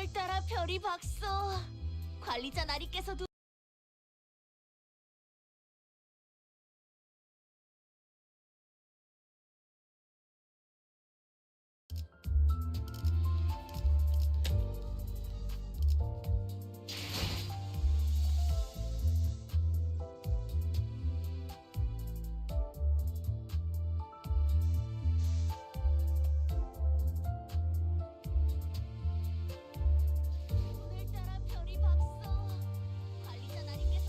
오늘따라 별이 박소. 관리자 나리께서도 오늘따라 별이 박소. 관리자 나리께서도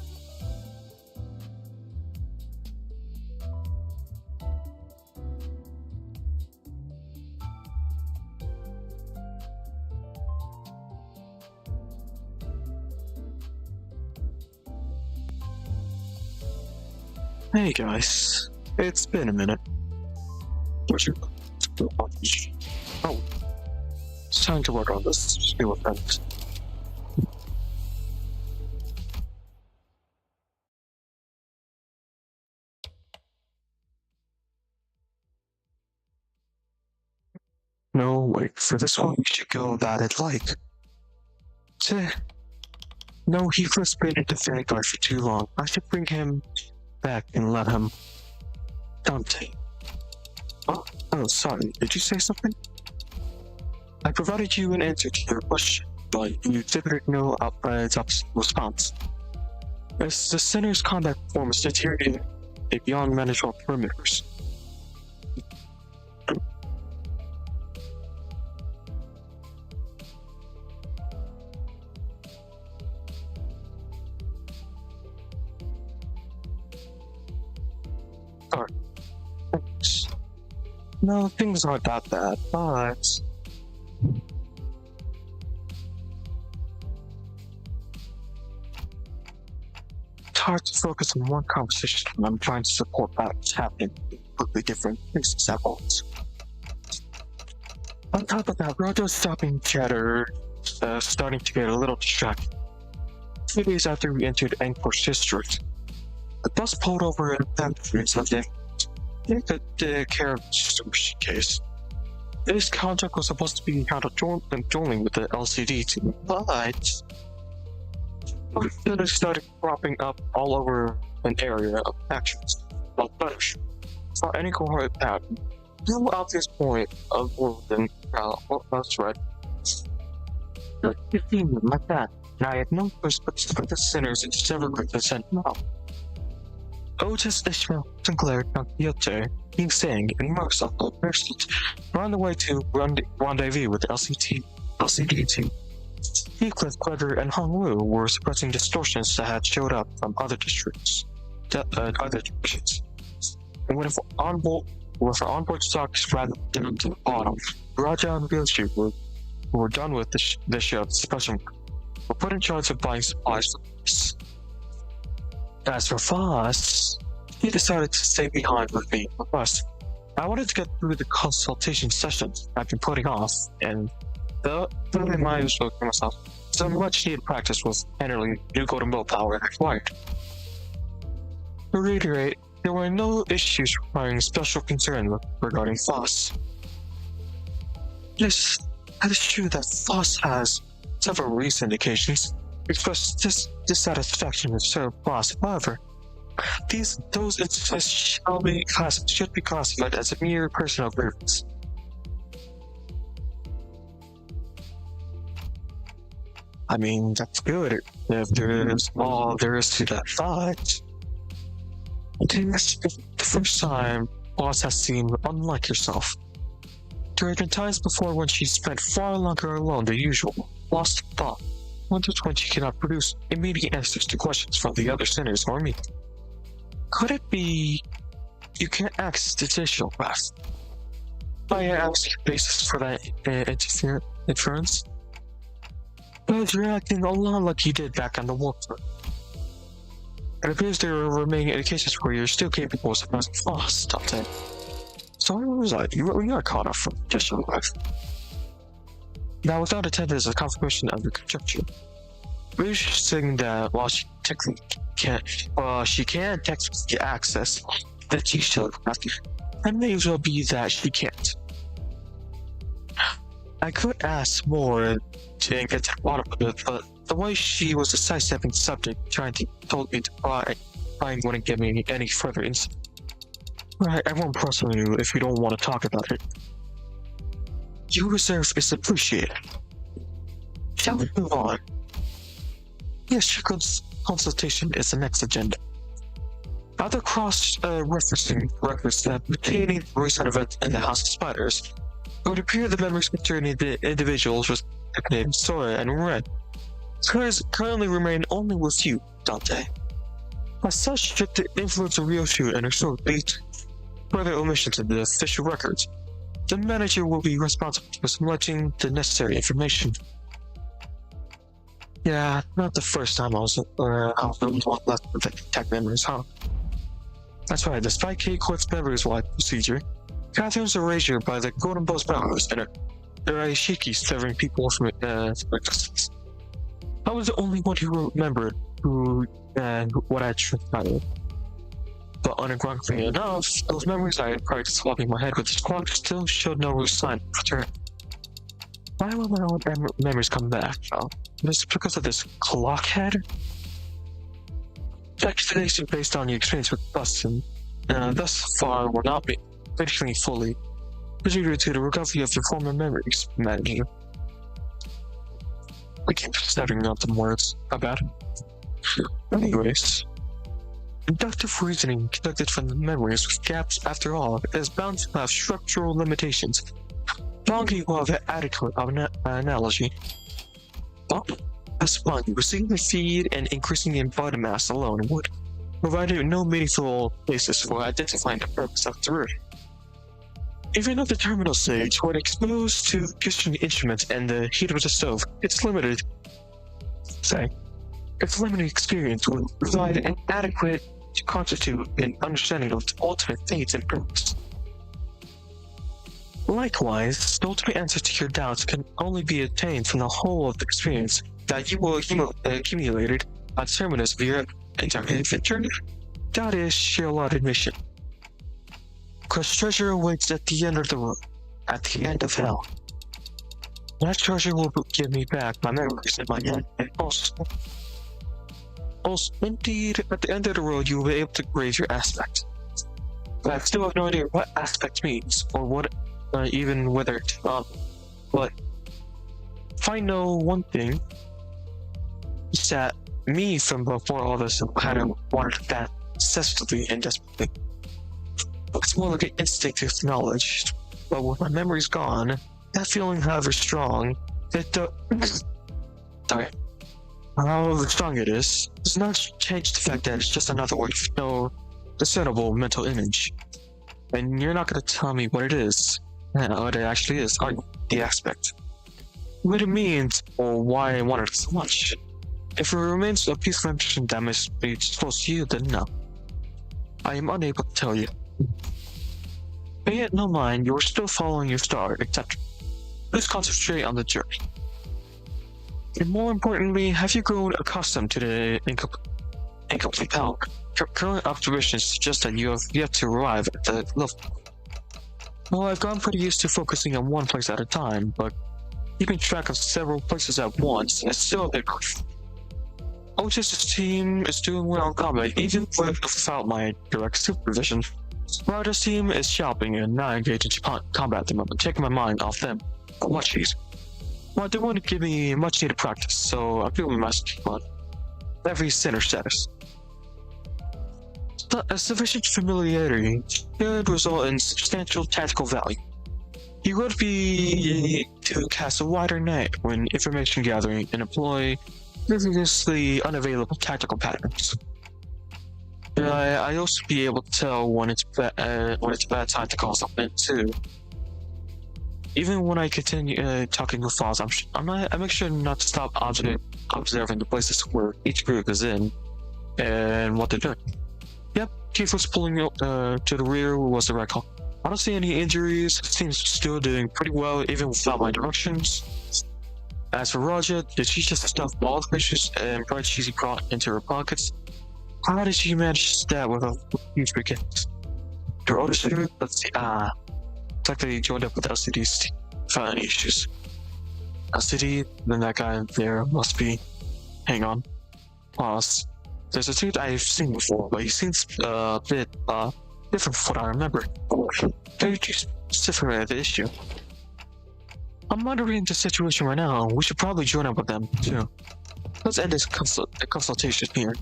Hey guys, it's been a minute. Oh, it's time to work on this new event. No, wait, for this one we should go that it like. No, he first been at the Vanguard for too long. I should bring him back and let him. Dante. Oh, sorry, did you say something? I provided you an answer to your question, but you exhibited no outright response. As the center's combat performance deteriorated beyond manageable perimeters. Sorry. No, things aren't that bad, but it's hard to focus on one conversation when I'm trying to support battles happening in completely different places at once. On top of that, Rojo's stopping chatter starting to get a little distracted. 2 days after we entered Angkor's district, the bus pulled over at a pantry something. They could take care of the distribution case. This contract was supposed to be handled jointly with the LCD team, but it started cropping up all over an area of actions. Well, fetish. For any cohort pattern, no obvious point of more than that's right. Like 15 like that, and I had no choice but to put the sinners into several groups and send them out. Otis Ishmael 𝓘𝓷𝓽𝓮𝓻𝓿𝓪𝓵𝓵 and Microsoft Bracelet were on the way to rendezvous with the LCD team. Heathcliff, Clever, and Hong Wu were suppressing distortions that had showed up from other districts, other divisions. And with onboard stocks rather down to the bottom, Raja and Bilshi who were done with the ship's suppression were put in charge of buying supplies for this. As for Foss, he decided to stay behind with me. Plus, I wanted to get through the consultation sessions I've been putting off, and though I might as well give myself some much needed practice with handling new golden willpower required. To reiterate, there were no issues requiring special concern regarding Foss. Yes, it is true that Foss has several recent occasions expressed dissatisfaction with certain boss. However, those instances should be classified as a mere personal grievance. I mean, that's good if there is all there is to that thought. This is the first time Boss has seemed unlike herself. There had been times before when she spent far longer alone than usual, lost in thought. Wonders when she cannot produce immediate answers to questions from the other sinners or me. Could it be you can't access the digital graph? I asked the basis for that inference. But you're acting a lot like you did back on the warp front. It appears there are remaining indications where you're still capable of suppressing Foss, Dante. So where was I? You are caught off from digital graph. Now, without attendance as a confirmation of your conjecture, we're saying that while she technically can technically access the digital graph, it may as well be that she can't. I could ask more to get to the bottom of it, but the way she was a sidestepping subject told me to prying wouldn't give me any further insight. Right, I won't press on you if you don't want to talk about it. Your reserve is appreciated. Shall we move on? Yes, your consultation is the next agenda. After cross-referencing records that pertaining to the recent event in the House of Spiders, it would appear the memories concerning the individuals with nicknames Sora and Red currently remain only with you, Dante. As such, should the influence of Ryoshu and her sword lead to further omissions in the official records, the manager will be responsible for selecting the necessary information. Yeah, not the first time I was the one left with the tech memories, huh? That's right, despite K-Corp's memories-wide procedure, Catherine's erasure by the Golden Bow's powers and her Aishiki severing people from existence. I was the only one who remembered what I had transpired. But unironically enough, those memories I had prior to swapping my head with the squad still showed no sign of return. Why will my old memories come back? Well, is it because of this clock head? Explanation based on the experience with Bustin, thus far will not be finishing fully contributed to the recovery of your former memories, manager. I keep stuttering out the words. How bad? Anyways, inductive reasoning conducted from the memories with gaps, after all, is bound to have structural limitations. Donkey will have adequate analogy. But as one, receiving the feed and increasing the body mass alone would provide no meaningful basis for identifying the purpose of the root. Even at the terminal stage, when exposed to kitchen instruments and the heat of the stove, its limited experience would provide an adequate to constitute an understanding of its ultimate fates and purpose. Likewise, the ultimate answer to your doubts can only be attained from the whole of the experience that you will accumulated at the terminus of your entire adventure. That is your allotted mission. Because treasure awaits at the end of the road, at the end of hell. That treasure will give me back my memories in my head, and also, indeed, at the end of the road, you will be able to grade your aspect. But I still have no idea what aspect means, or what, even whether it's but if I know one thing, it's that me from before all this kind of wanted that obsessively and desperately. It's more like an instinctive knowledge, but with my memories gone, that feeling, however strong, however strong it is, does not change the fact that it's just another word for no discernible mental image. And you're not going to tell me what it is, what it actually is, are you? The aspect. What it means, or why I wanted it so much. If it remains a piece of information that must be exposed to you, then no. I am unable to tell you. Pay it no mind, you are still following your star, etc. Please concentrate on the journey. And more importantly, have you grown accustomed to the incomplete power? Current observations suggest that you have yet to arrive at the level. Well, I've gotten pretty used to focusing on one place at a time, but keeping track of several places at once is still a bit rough. Otis's team is doing well in combat, even without my direct supervision. Ryder's team is shopping and not engaged in combat at the moment, taking my mind off them. But much easier. Well, they want to give me much needed practice, so I'm doing my best on every center status. A sufficient familiarity should result in substantial tactical value. You would be to cast a wider net when information gathering and employ previously unavailable tactical patterns. I also be able to tell when it's a bad time to call something in too. Even when I continue talking with files, I make sure not to stop observing the places where each group is in and what they're doing. Yep, Keith was pulling up to the rear was the right call. I don't see any injuries. It seems still doing pretty well even without my directions. As for Roger, did she just stuff all the pictures and bright cheesy brought into her pockets? How did she manage that with a huge weekend? Let's see. It's like they joined up with LCD's team. without any issues. A city, then that guy there must be. Hang on. Pause. There's a dude I've seen before, but he seems a bit different from what I remember. Very specific the issue. I'm monitoring the situation right now. We should probably join up with them too. Let's end this consultation here.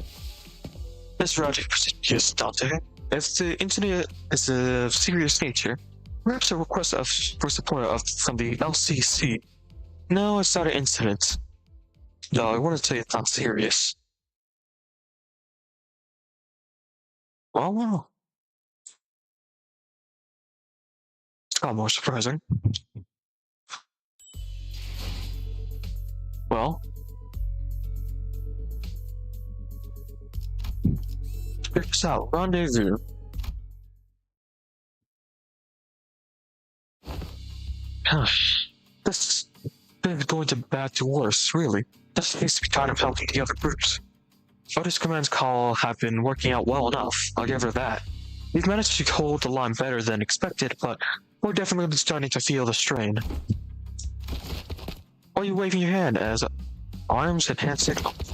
This route is Dante. If the incident is of serious nature, perhaps a request for support from the LCC. No, it's not an incident. No, I want to say it's not serious. Well, it's got more surprising. Well, check this out. Rendezvous. Gosh, this is going to bad to worse, really. This seems to be tired of helping the other groups. Otis Command's call have been working out well enough, I'll give her that. We've managed to hold the line better than expected, but we're definitely starting to feel the strain. Why are you waving your hand as arms and hand signals?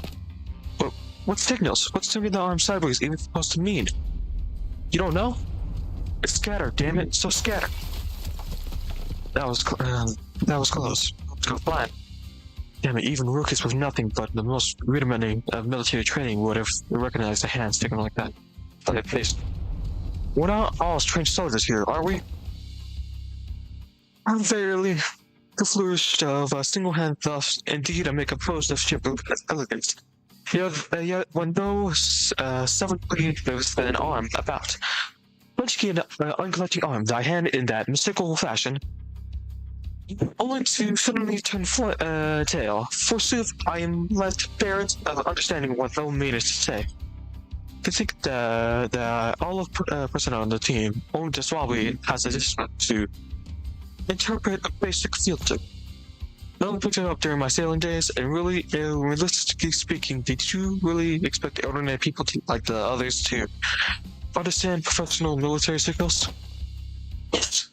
What signals? What's turning the arm sideways even supposed to mean? You don't know? It's scatter, damn it, so scatter. That was close. Let's go fine. Damn it, even rookies with nothing but the most rudimentary of military training would have recognized a hand sticking like that. Like face. We're not all trained soldiers here, are we? Unfairly, the flourish of a single hand thus indeed make a pose of ship elegance. Yet when those seventhly with an arm about, once you get an uncollecting arm, thy hand in that mystical fashion, only to suddenly turn tail. Forsooth, I am left barren of understanding what thou meanest to say. To think that all of personnel on the team, only the Swabby has a discipline to interpret a basic field tip. No one picked it up during my sailing days, and really, realistically speaking, did you really expect ordinary people like the others to understand professional military signals? Yes.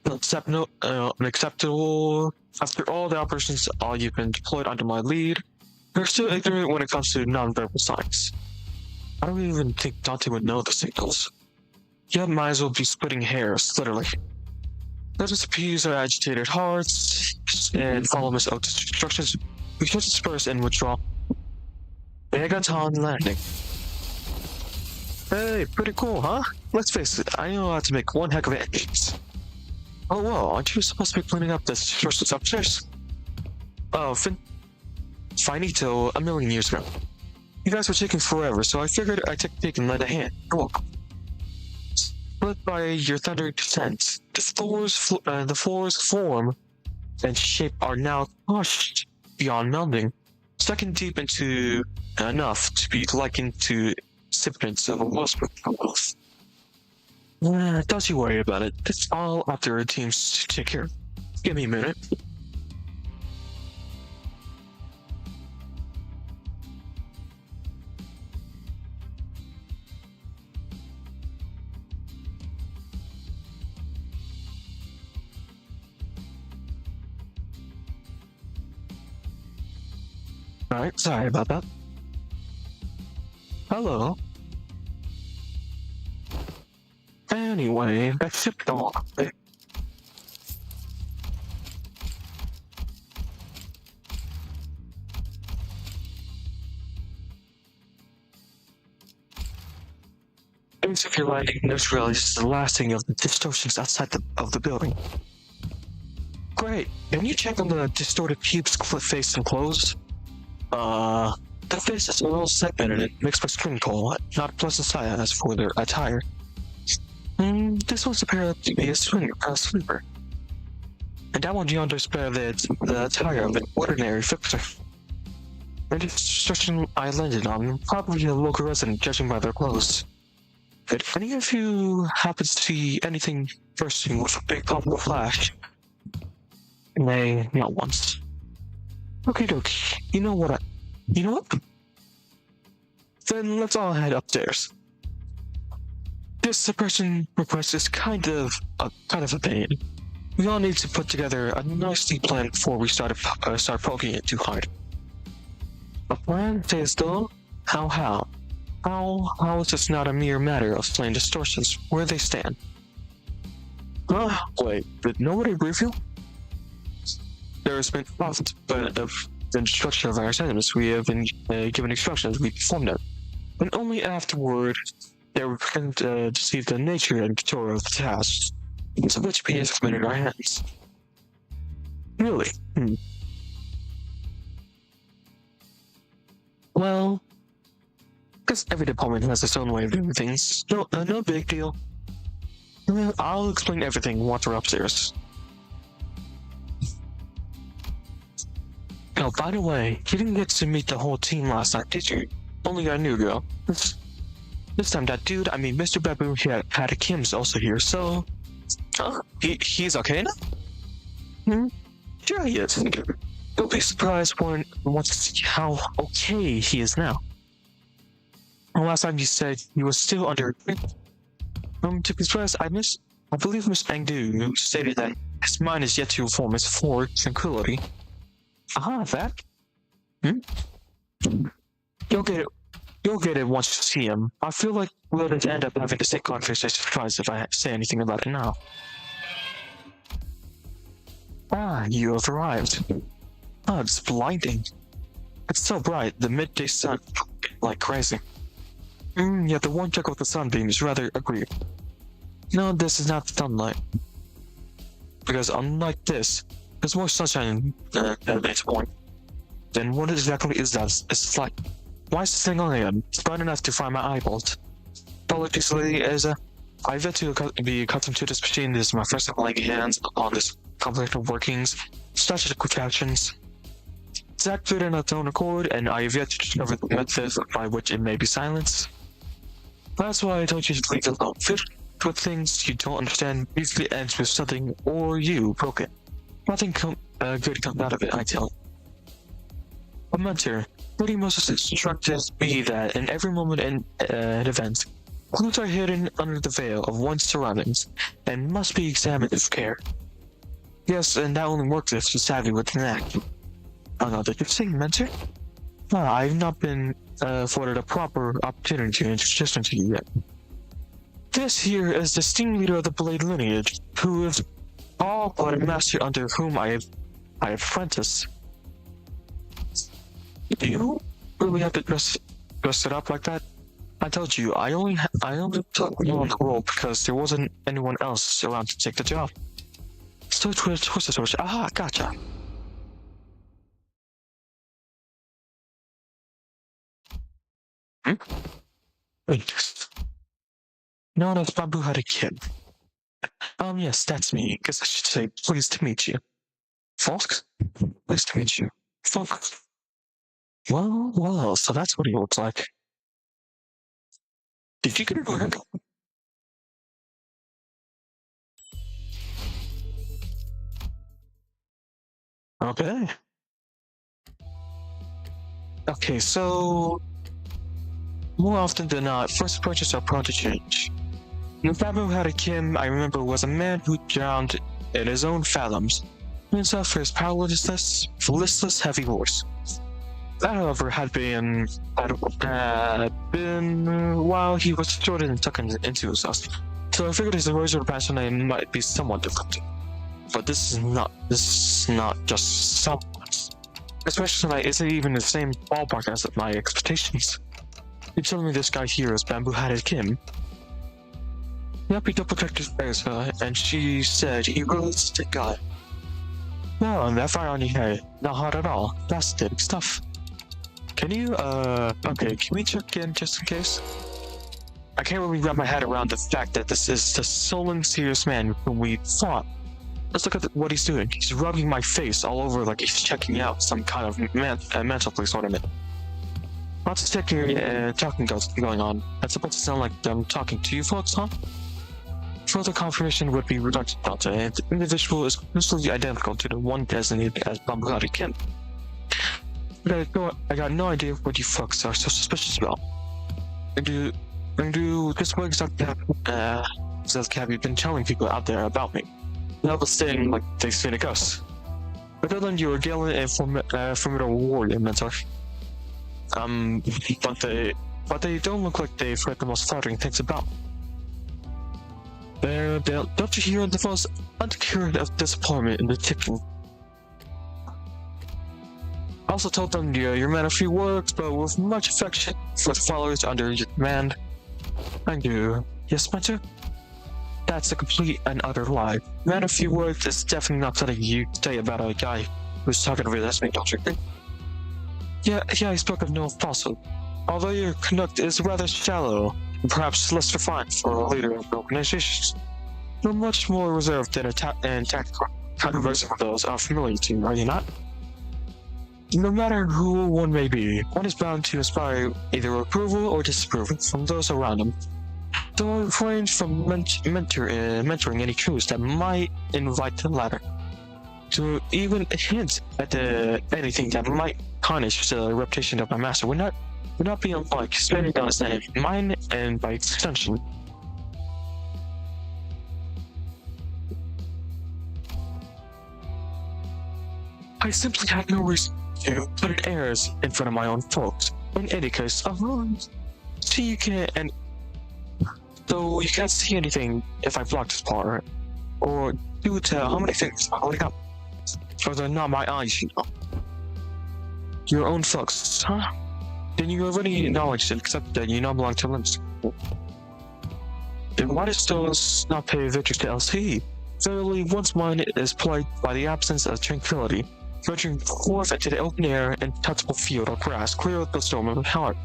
Unacceptable. After all the operations you've been deployed under my lead, you're still ignorant when it comes to non-verbal signs. I don't even think Dante would know the signals. You might as well be splitting hairs, literally. Let us appease our agitated hearts and follow Miss Otis' instructions. We should disperse and withdraw. Megaton landing. Hey, pretty cool, huh? Let's face it, I know how to make one heck of engines. Oh, well, aren't you supposed to be cleaning up this sources upstairs? Oh, finito a million years ago. You guys were taking forever, so I figured I'd take a peek and lend a hand. You're welcome. Split by your thundering descent, the floor's form and shape are now crushed beyond melding, sunken deep into enough to be likened to recipients of a wellspring. Don't you worry about it. It's all up to our teams to take care of. Give me a minute. Alright, sorry about that. Hello. Anyway, that ship don't. If you're lighting this really is the last thing of the distortions outside of the building. Great. Can you check on the distorted cube's face and clothes? The face is a little segmented mixed with string coal, not a pleasant sight as for their attire. This one's appeared to be a sleeper. And that one yonder spare the attire of an ordinary fixer. And the instruction I landed on, probably a local resident judging by their clothes. Did any of you happen to see anything bursting with a big pump of flash? Nay, not once. Okie dokie, you know what? Then let's all head upstairs. This suppression request is kind of a pain. We all need to put together a nicely plan before we start poking it too hard. A plan says though, how is this not a mere matter of plain distortions where they stand? Wait, did nobody brief you? There has been thought of the destruction of our enemies. We have been given instructions, we perform them. And only afterward, they were to see the nature and control of the tasks, to which we have committed our hands. Really? Well, because every department has its own way of doing things. No big deal. I'll explain everything once we're upstairs. Oh, by the way, you didn't get to meet the whole team last night, did you? Only our new girl. This time that dude, Mr. 𝓘𝓷𝓽𝓮𝓻𝓿𝓪𝓵𝓵𝓵 also here, so... he's okay now? Sure he is. You'll be surprised once to see how okay he is now. Last time you said he was still under... to be surprised, I believe Miss 𝓘𝓷𝓽𝓮𝓻𝓿𝓪𝓵𝓵𝓵 stated that his mind is yet to form its full tranquility. That? You'll get it once you see him. I feel like we'll end up having the same conversation twice if I say anything about it now. You have arrived. It's blinding. It's so bright, the midday sun, like crazy. Yet the one check of the sunbeam is rather agreeable. No, this is not the sunlight. Because unlike this, there's more sunshine than it's morning. Then what exactly is that? It's light. Why is this thing on again? It's bright enough to find my eyeballs. Apologies, Lady Asa. I've yet to be accustomed to this machine. This is my first time laying hands on this complicated workings, such as quick actions. It's activated on its own accord, and I have yet to discover the method by which it may be silenced. That's why I told you to leave it alone. Filled with things you don't understand usually ends with something or you broke it. Nothing good comes out of it, I tell you. A mentor, Lady Moses instructed me that in every moment in an event, clues are hidden under the veil of one's surroundings and must be examined with care. Yes, and that only works if you're savvy with an act. Oh no, did you say mentor? I've not been afforded a proper opportunity to introduce him to you yet. This here is the 𝓔𝓁𝓷𝓮𝓼𝓽𝓮 lineage, who is all but a master under whom I have apprenticed. Do you really have to dress it up like that? I told you, I only took you on the role because there wasn't anyone else around to take the job. Switch. Aha, gotcha. Wait. No, that's 𝓷𝓵𝓸𝓽𝓮 had a kid. Yes, that's me. Guess I should say, pleased to meet you. Folks? Pleased to meet you. Folks. Well, so that's what he looks like. Did you get it work? Okay. Okay, so... more often than not, first approaches are prone to change. 𝓷𝓵𝓸𝓽𝓮, I remember, was a man who drowned in his own fathoms, himself for his powerlessness, listless, heavy voice. That, however, had been while he was distorted and tucked into himself. So I figured his original passion name might be somewhat different. But this is not just somewhat. Especially tonight isn't even the same ballpark as my expectations. You telling me this guy here is 𝓷𝓵𝓸𝓽𝓮? Yep, he double-checked his Asa, and she said he really is a guy. No, and that fire on your head, not hard at all. That's big stuff. Can you, okay, can we check in just in case? I can't really wrap my head around the fact that this is the sullen, serious man whom we fought. Let's look at what he's doing. He's rubbing my face all over like he's checking out some kind of mental place ornament. Lots of talking going on. That's supposed to sound like them talking to you folks, huh? Further confirmation would be reduced delta, and the individual is closely identical to the one designated as 𝓷𝓵𝓸𝓽𝓮. But I got no idea what you folks are so suspicious about. Just what exactly have you been telling people out there about me? notwithstanding like they've been a ghost. But other than you are gallant and formidable warrior, mentor. But they don't look like they've heard the most flattering things about. Don't you hear the most undercurrent of disappointment in the chicken? I also told them you're man of few words, but with much affection for the followers under your command. I do. Yes, mentor? That's a complete and utter lie. Man of few words is definitely not something you say about a guy who's talking over this, don't you think? Yeah, I spoke of no falsehood. Although your conduct is rather shallow, and perhaps less refined for a leader of organizations, you're much more reserved and tactical, controversial with those familiar to you, are you not? No matter who one may be, one is bound to inspire either approval or disapproval from those around him. Don't refrain from mentoring any truths that might invite the latter, to even hint at anything that might tarnish the reputation of my master. Would not be unlike spending on his name, mine, and by extension. I simply had no reason to put an airs in front of my own folks. In any case, see you can, and though you can't see anything if I block this part, or due to how many things are holding up, or they're not my eyes, you know. Your own folks, huh? Then you already acknowledged and accepted that you now belong to Limbus. Then why does those not pay victory to LC? Verily, one's mind is plagued by the absence of tranquility. Venturing forth into the open air and touchable field or grass, clear out the storm of the heart.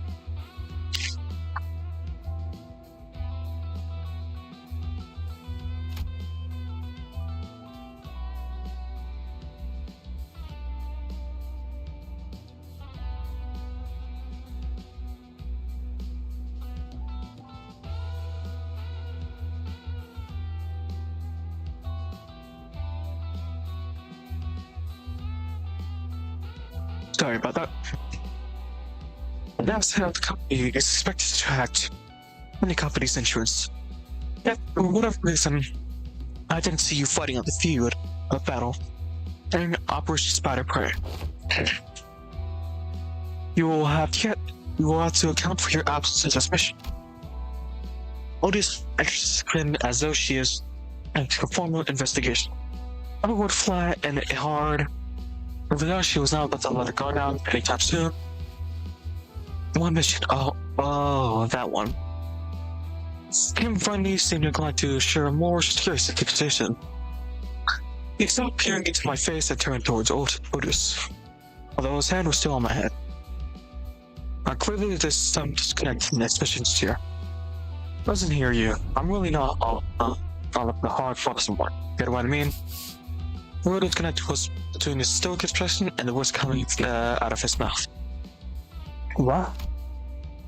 Sorry about that. That's how the company is expected to act in the company's insurance. Yet, for whatever reason, I didn't see you fighting on the field of battle during Operation Spider Prey. You will have to account for your absence in this mission. Otis explained as though she is a formal investigation. I would flat and hard. Over there, she was not about to let her guard down anytime soon. One mission. Oh, that one. Him finally seemed inclined to share a more serious position. He stopped peering into my face and turned towards Otis, although his hand was still on my head. Clearly, there's some disconnect in the missions here. Doesn't hear you. I'm really not all of the hard focus and work. Get what I mean? The word disconnect was between his stoic expression and the words coming out of his mouth. What?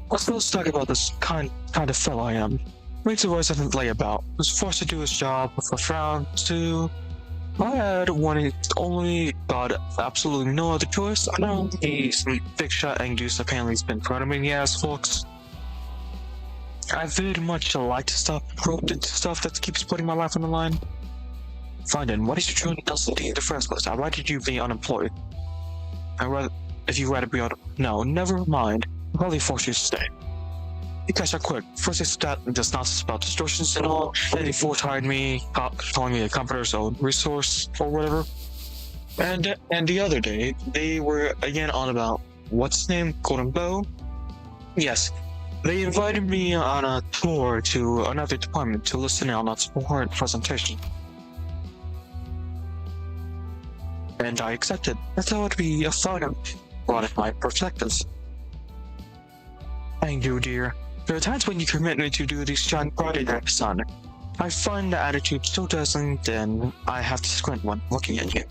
What's those talk about this kind of fellow I am? Makes the voice doesn't lay about. Was forced to do his job with a frown to. I had one only got absolutely no other choice. I know he's some big shot and goose apparently has been front of me, yes, folks. I very much like to stop roped into stuff that keeps putting my life on the line. Fine then, why did you join LCD in the first place? Why did you be unemployed? If you rather be no, never mind. I'll probably force you to stay. You guys are quick. First they stat just nonsense about distortions and all, then they fortified me, calling me a comforter's own resource or whatever. And the other day, they were again on about, what's his name? 𝓘𝓷𝓮𝓻𝓿𝓪𝓵𝓵𝓵𝓸? Yes. They invited me on a tour to another department to listen in on a support presentation. And I accepted. I thought it would be a fun of one of my perspectives. Thank you, dear. There are times when you commit me to do these giant projects at the sun. I find the attitude so dazzling, then I have to squint when looking at you.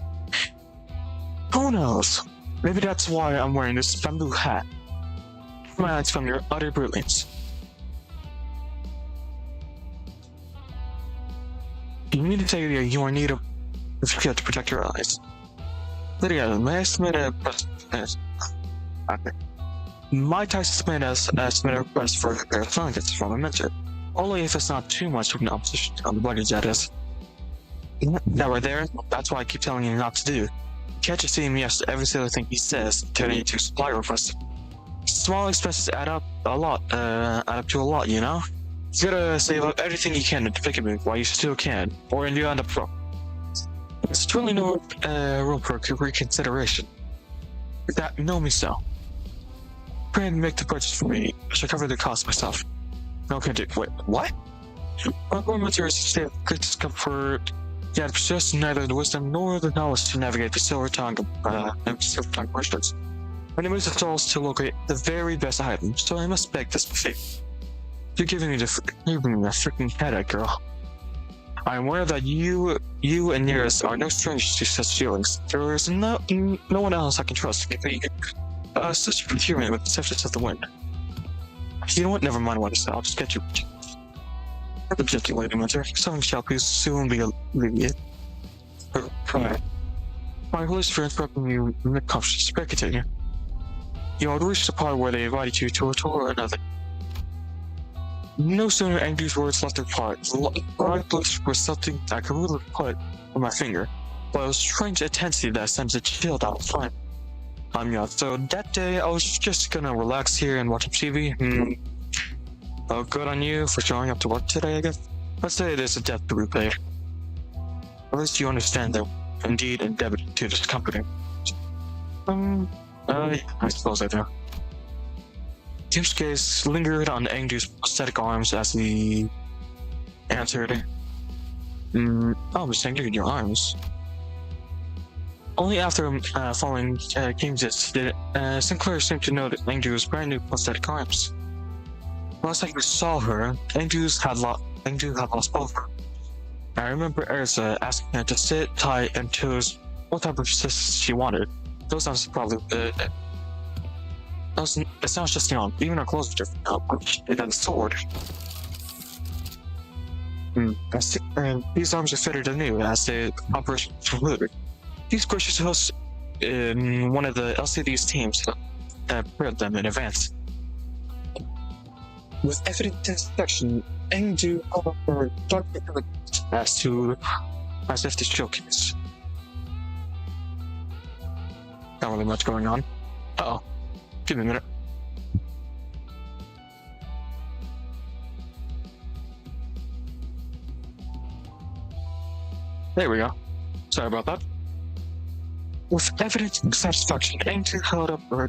Who knows? Maybe that's why I'm wearing this bamboo hat. My eyes from your utter brilliance. You mean to say that you are in need of to protect your eyes? Lydia, may I submit a request? My submit a request for a pair of blankets from a mentor. Only if it's not too much of an opposition on the budget, that is. That right there, that's why I keep telling you not to do. Can't you see him? Yes, every single thing he says, turning into supply requests. Small expenses add up to a lot, you know? You gotta save up everything you can to pick a move while you still can, or you end up broke. It's truly no room for reconsideration. That know me so. Pray and make the purchase for me. I shall cover the cost myself. No can do. Wait, what? Our raw materials stay of great discomfort. Yet possess neither the wisdom nor the knowledge to navigate the 𝓔𝓿𝓮𝓻𝓿𝓪𝓵𝓵𝓵 questions. When it moves the tools to locate the very best item, so I must beg this buffet. You're giving me a freaking headache, girl. I am aware that you and yours are no strangers to such feelings. There is no one else I can trust. Such procurement with the swiftness of the wind. You know what? Never mind what I said. I'll just get you. Objective, lady matter. Something shall please soon be alleviated. Right. My apologies for interrupting you mid-conference. But continue. You had reached the part where they invited you to a tour or another. No sooner Angry's words left their part, right lips were something I could really put on my finger, but it was strange intensity that sent a chill down my spine. So that day I was just gonna relax here and watch TV. Oh, good on you for showing up to work today, I guess. Let's say there's a debt to repay. At least you understand that I'm indeed indebted to this company. I suppose I do. Tim's gaze lingered on Angry's prosthetic arms as he answered. Oh, Miss Angry, your arms. Only after following King's did Sinclair seemed to notice Angry's brand new prosthetic arms. Last time we saw her, Angry had lost both of her. I remember Erza asking her to sit tight and choose what type of assistance she wanted. Those sounds probably it sounds just, you know, even our clothes are different now, but it had a sword. These arms are fitted anew as the operation concluded. These gracious hosts in one of the LCD's teams prepared them in advance. With evident inspection, Angdu however darkly as if to showcase. Not really much going on. Uh-oh. Give me a minute. There we go. Sorry about that. With evident satisfaction, Angel held up a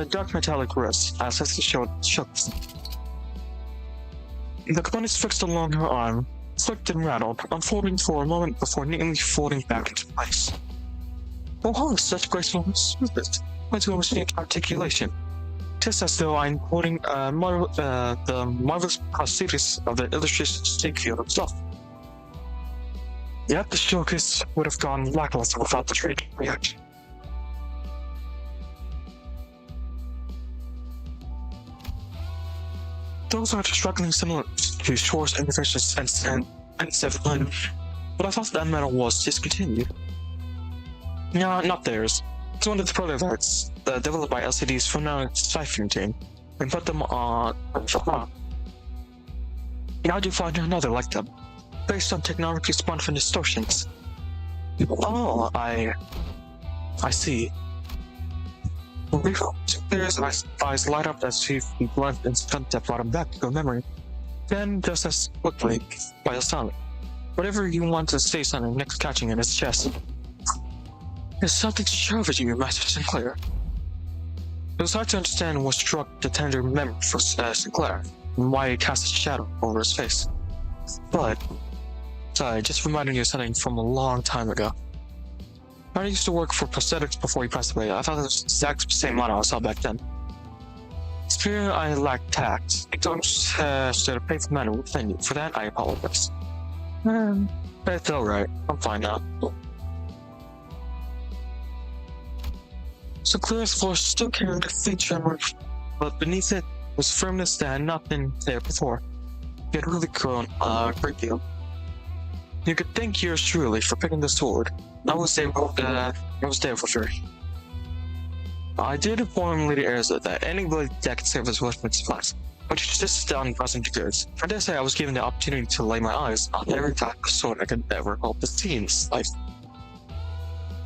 dark metallic wrist as if to shook. The components fixed along her arm, flicked and rattled, unfolding for a moment before neatly folding back into place. Oh, such graceful smoothness. Went to a machine articulation. Just as though I'm quoting the marvelous proceedings of the illustrious Stenfield himself. Yet the showcase would have gone lackluster without the trade reaction. Those are struggling similar to Shore's innovations and 7, but I thought that metal was discontinued. No, not theirs. It's one of the prototypes developed by LCD's phenomenal ciphering team and put them on. Now do find another like them, based on technology spun from distortions. Oh, I see. There's eyes light up as she blunt and stunt that brought him back to her memory. Then, just as quickly, by a sound. Whatever you want to say something next catching in his chest. There's something to share with you, Master Sinclair. It was hard to understand what struck the tender memory for Sinclair, and why it cast a shadow over his face. But, sorry, just reminding you of something from a long time ago. I used to work for prosthetics before he passed away. I thought it was the exact same model I saw back then. It's clear I lacked tact. I don't should have paid for manner within you. For that, I apologize. It's alright. I'm fine now. So Claire's voice still carried a faint tremor, but beneath it was firmness that had not been there before. It had really grown a great deal. You could thank yours truly for picking the sword. I was there for sure. I did inform Lady Erza that any blade that could serve as weapon supplies. but you insisted on causing the goods. For this, I was given the opportunity to lay my eyes on every type of sword I could ever hope to see in this life.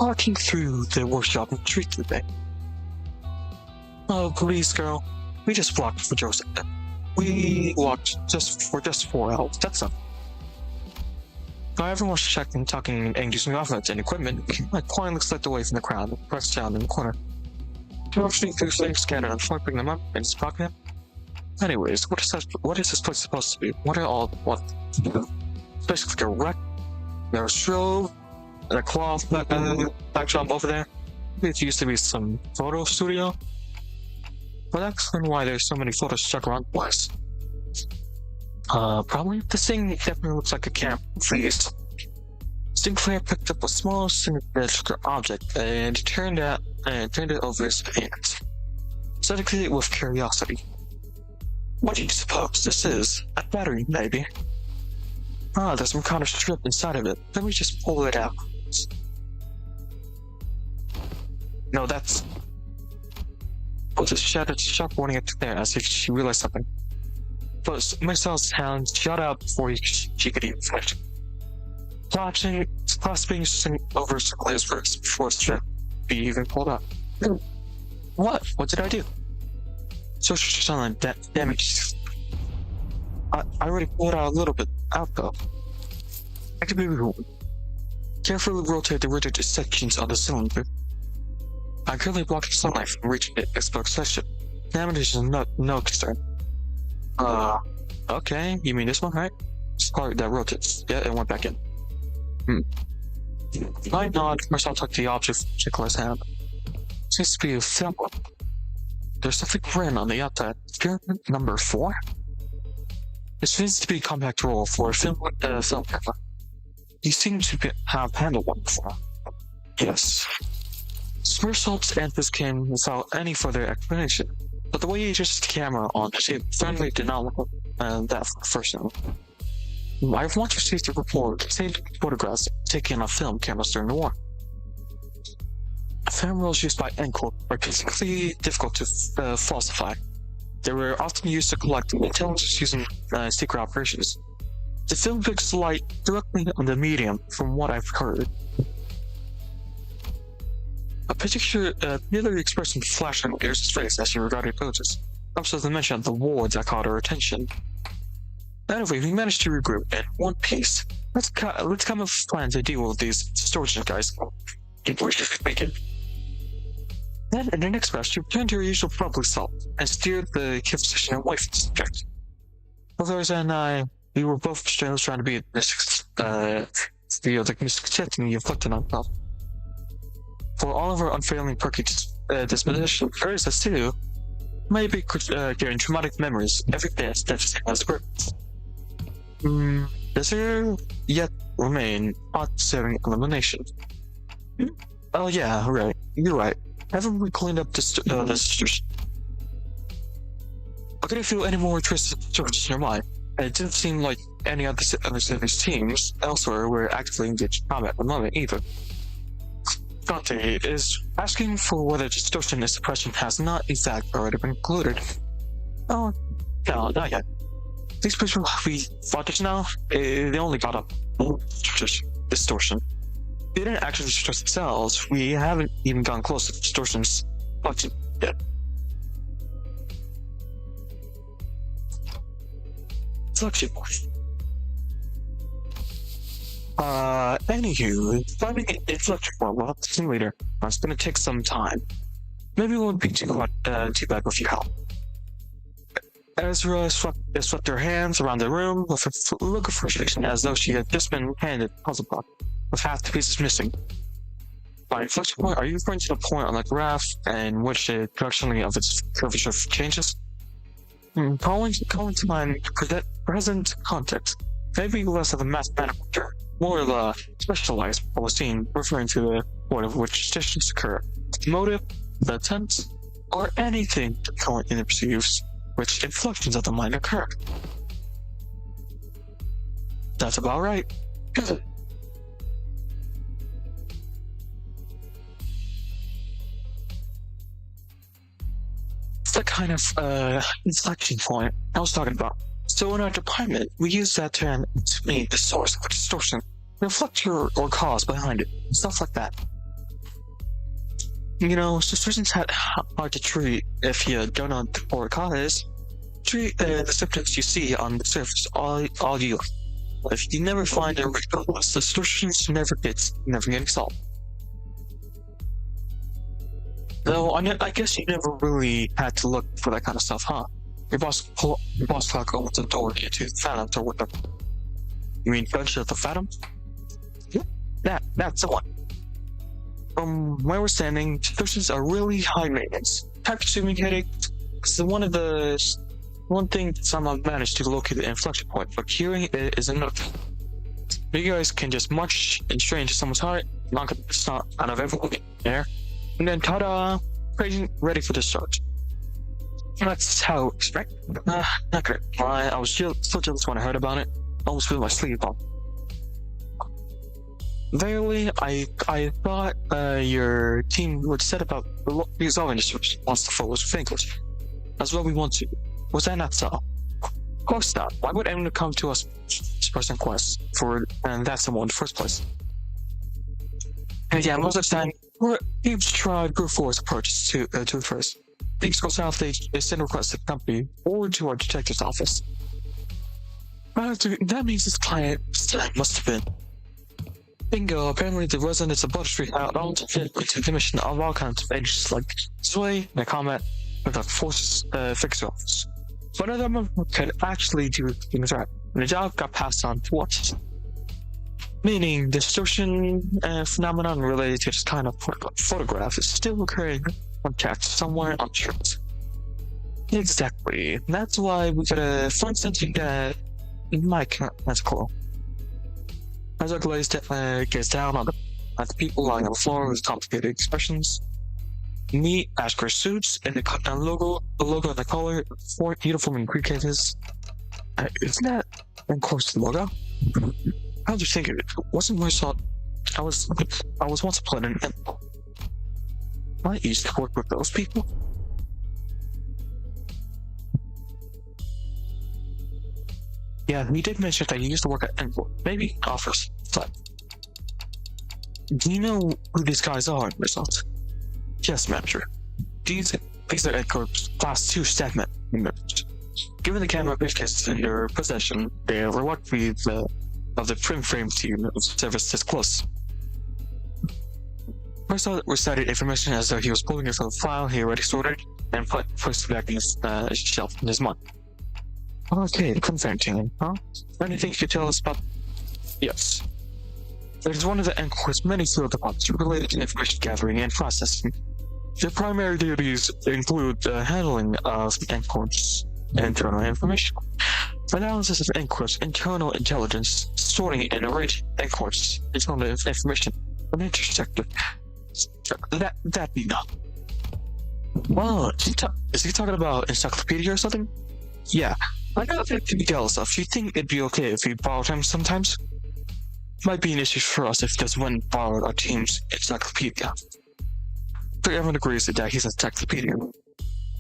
Walking through the workshop in the street today. Oh, please, girl. We just walked for Joseph. We walked just for 4 hours, that's all. While everyone was checking, talking, and using offense and equipment, my coin slipped away from the crowd and pressed down in the corner. George things scattered and Floyd picked them up and just pocket them. Anyways, what is this place supposed to be? What? It's basically a wreck. There's a strobe, and a cloth backdrop over there. Maybe it used to be some photo studio. But that explains why there's so many photos stuck around the place. Probably. This thing definitely looks like a camp face. Sinclair picked up a small symmetrical object and turned it over his hands. Studied it with curiosity. What do you suppose this is? A battery, maybe? There's some kind of strip inside of it. Let me just pull it out. No, that's... Well, just shouted sharp warning at there as if she realized something. But Marcel's hand shot out before she could even finish. Clasping over Sinclair's wrist before the strip be even pulled up. What? What did I do? Social silent damage. I already pulled out a little bit out though. Carefully rotate the rigid sections on the cylinder. I'm currently blocking sunlight from reaching the exposed section. Damage is no concern. Okay, you mean this one, right? Sorry, that rotates. Yeah, it went back in. I nod. Marcel took the object from Sinclair's hand. Seems to be a film. There's something written on the outside. Experiment number 4? It seems to be a compact roll for a film camera. You seem to have handled one before. Yes. Smirsolt's answers came without any further explanation, but the way he adjusted the camera on the table certainly did not look that first time. I've once received a report containing photographs taken on film cameras during the war. Film rolls used by NCORP are particularly difficult to falsify. They were often used to collect intelligence using secret operations. The film fixed light directly on the medium, from what I've heard. A picture clearly expressing flash on Air's face as she regarded poses. Also, the mention of the war that caught her attention. Anyway, we managed to regroup in one piece. Let's come up with a plan to deal with these distortion guys. Then, in the next rush, she returned to her usual public self and steered the position away from the subject. Others and we were both trying to be the misconception you inflicted on herself. For all of her unfailing perky disposition, hers as too, maybe carrying traumatic memories every day that has purpose. Does there yet remain hot-serving elimination? Oh yeah, right. You're right. Haven't we cleaned up this situation? I couldn't feel any more twisted distortions in your mind, and it didn't seem like any other city's teams elsewhere were actively engaged in combat at the moment either. Dante is asking for whether distortion and suppression has not in fact already been included. Oh, no, not yet. These people we fought just now, they only got up distortion. They didn't actually distort themselves. We haven't even gone close to distortion's function yet. Flexion. Anywho, finding an inflection point will help the simulator. It's gonna take some time. Maybe it won't be too bad with your help. Ezra swept her hands around the room with a look of frustration as though she had just been handed a puzzle block with half the pieces missing. By inflection point, are you referring to the point on the graph in which the direction of its curvature changes? Calling to mind present context, maybe less of a mathematical term, more of a specialized policy referring to the point of which decisions occur, the motive, the intent, or anything the current perceives which inflections of the mind occur. That's about right. Good. That's the kind of inflection point I was talking about. So in our department, we use that term to mean the source of distortion, reflector or cause behind it, stuff like that. You know, distortion's hard to treat if you don't know what cause is. Treat the symptoms you see on the surface all you. If you never find a root cause, distortions never getting solved. Though I guess you never really had to look for that kind of stuff, huh? Your boss clock opens the door into the phantoms or whatever. You mean gunshot the phantoms? Yeah, that's the one. From where we're standing, distortions are really high maintenance. Time-consuming headache is one thing somehow managed to locate the inflection point, but hearing it is another. You guys can just march and straight into someone's heart, knock the snot out of everyone there, and then ta-da! Ready for discharge. That's how it was, right? Not good. I was still jealous when I heard about it. Almost feel my sleeve on. Verily, I thought your team would set about resolving this once the foe was vanquished. That's what we want to. Was that not so? Of course not. Why would anyone come to us expressing quests for that someone in the first place? And yeah, most of the time, we've tried brute force approaches to it first. Things go south, they send requests to the company or to our detective's office. That means this client must have been. Bingo, apparently the residents of Butter Street are all into the mission of all kinds of agencies like Sway and combat with the forces fixer office. But other members could actually do things right, and the job got passed on to us. Meaning, the distortion phenomenon related to this kind of photograph is still occurring unchecked somewhere on the earth. Exactly. That's why we gotta find something that might that's cool. As our glaze gets down on at the people lying on the floor with complicated expressions, neat ash gray suits and the logo and the color, four uniform in Greek cases. Isn't that, of course, the logo? I was just thinking, it wasn't my thought. I was once a player, and I used to work with those people. Yeah, we did mention that you used to work at Envoy. Maybe office. But do you know who these guys are, Result? Yes, manager. These are Encorp's Class 2 staff members. Given the camera briefcases in your possession, they are reluctantly of the prim frame team of service this close. Result recited information as though he was pulling it from the file he already sorted and placed it back in his shelf in his mind. Okay, the confirm team, huh? Anything you could tell us about? Yes. It is one of the Encorp's many field departments related to information gathering and processing. Their primary duties include the handling of Encorp's internal information, analysis of Encorp's internal intelligence, sorting and arranging Encorp's internal information, and intersector. That be enough. Well, is he talking about encyclopedia or something? Yeah, I got a to be jealous of. You think it'd be okay if we borrowed him sometimes? Might be an issue for us if this one borrowed our team's encyclopedia. But everyone agrees that he's an encyclopedia.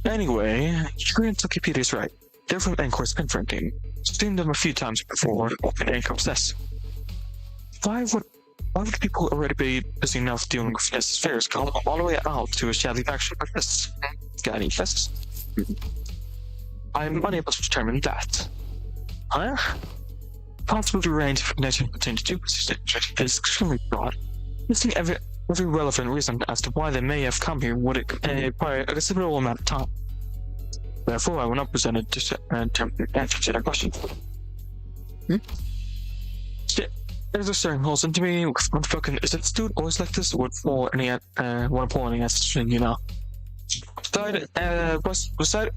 Anyway, your encyclopedia's right. They're from Encorp's Pinfront team. Seen them a few times before, and Encorp's this. Why would people already be busy enough dealing with this affairs come all the way out to a shabby faction like this? Got any guesses? I'm unable to determine that. Huh? Possible range of connection between the two positions is extremely broad. Listing every relevant reason as to why they may have come here would require a considerable amount of time. Therefore, I will not present an answer to that question. There's a certain holes into me unspoken. Is it dude always like this? Would for any want to pull any answer, you know? Aside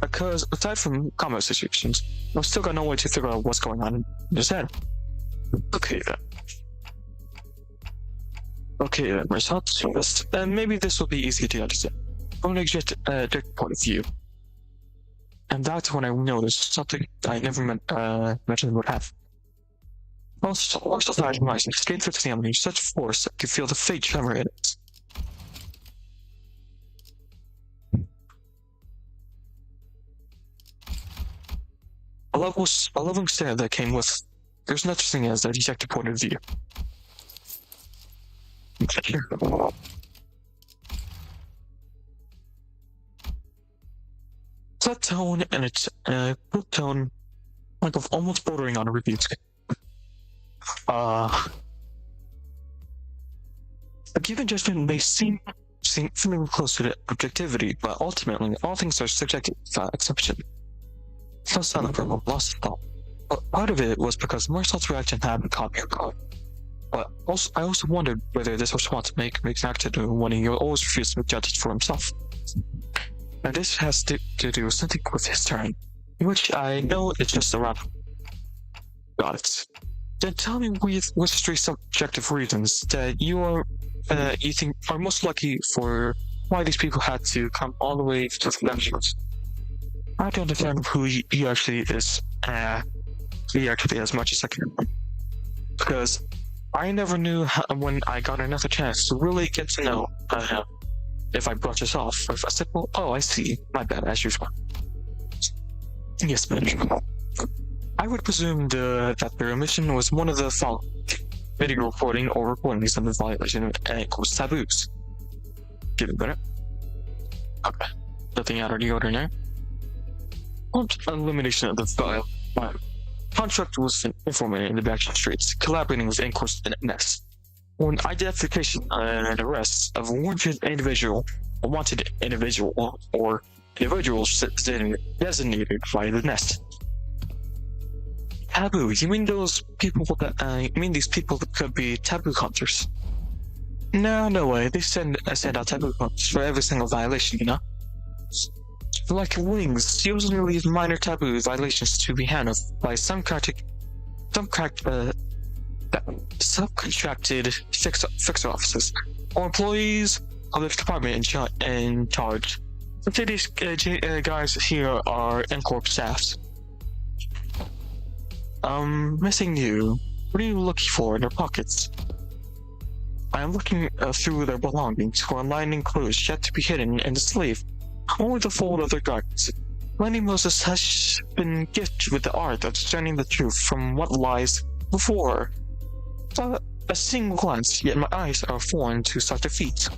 from combat situations, I've still got no way to figure out what's going on in his head. Okay then, results. Maybe this will be easy to understand. From an exact point of view. And that's when I noticed something I never mentioned would have. Most of my straight through the family, such force that you feel the fate tremor in it. a leveling standard that came with. There's no such thing as a detective point of view. That tone and its good tone, like of almost bordering on a review. A given judgment may seem fairly close to objectivity, but ultimately all things are subjective without exception. So son of a lost thought. But part of it was because Marcel's reaction hadn't caught me off guard. But I also wondered whether this response makes an actor when he always refused to make judges for himself. Now this has to do with something with his turn, which I know is just around. Got it. Then tell me which three subjective reasons that you think are most likely for why these people had to come all the way to the lectures. I don't understand who he actually is. He actually as much as I can, because I never knew when I got another chance to really get to know if I brushed this off, or if I said, well, oh, I see, my bad, as usual. Yes, ma'am. I would presume that their omission was one of the following: video recording or recordings under violation of taboos. Getting better? Okay. Nothing out of the ordinary. Elimination of the file. Contract was informant in the back streets, collaborating with in-course NS. On identification and arrest of a wanted individual, or individuals designated by the nest. Taboo? You mean those people that? You mean these people that could be taboo hunters? No way. They send out taboo hunters for every single violation, you know. Like wings, usually leave minor taboo violations to be handled by subcontracted fixer officers or employees of the department in charge. These guys here are NCorp staffs. Missing you. What are you looking for in their pockets? I am looking through their belongings for lining clues yet to be hidden in the sleeve. Only the fold of their garments. Lenny Moses has been gifted with the art of discerning the truth from what lies before. A single glance, yet my eyes are foreign to such a feat.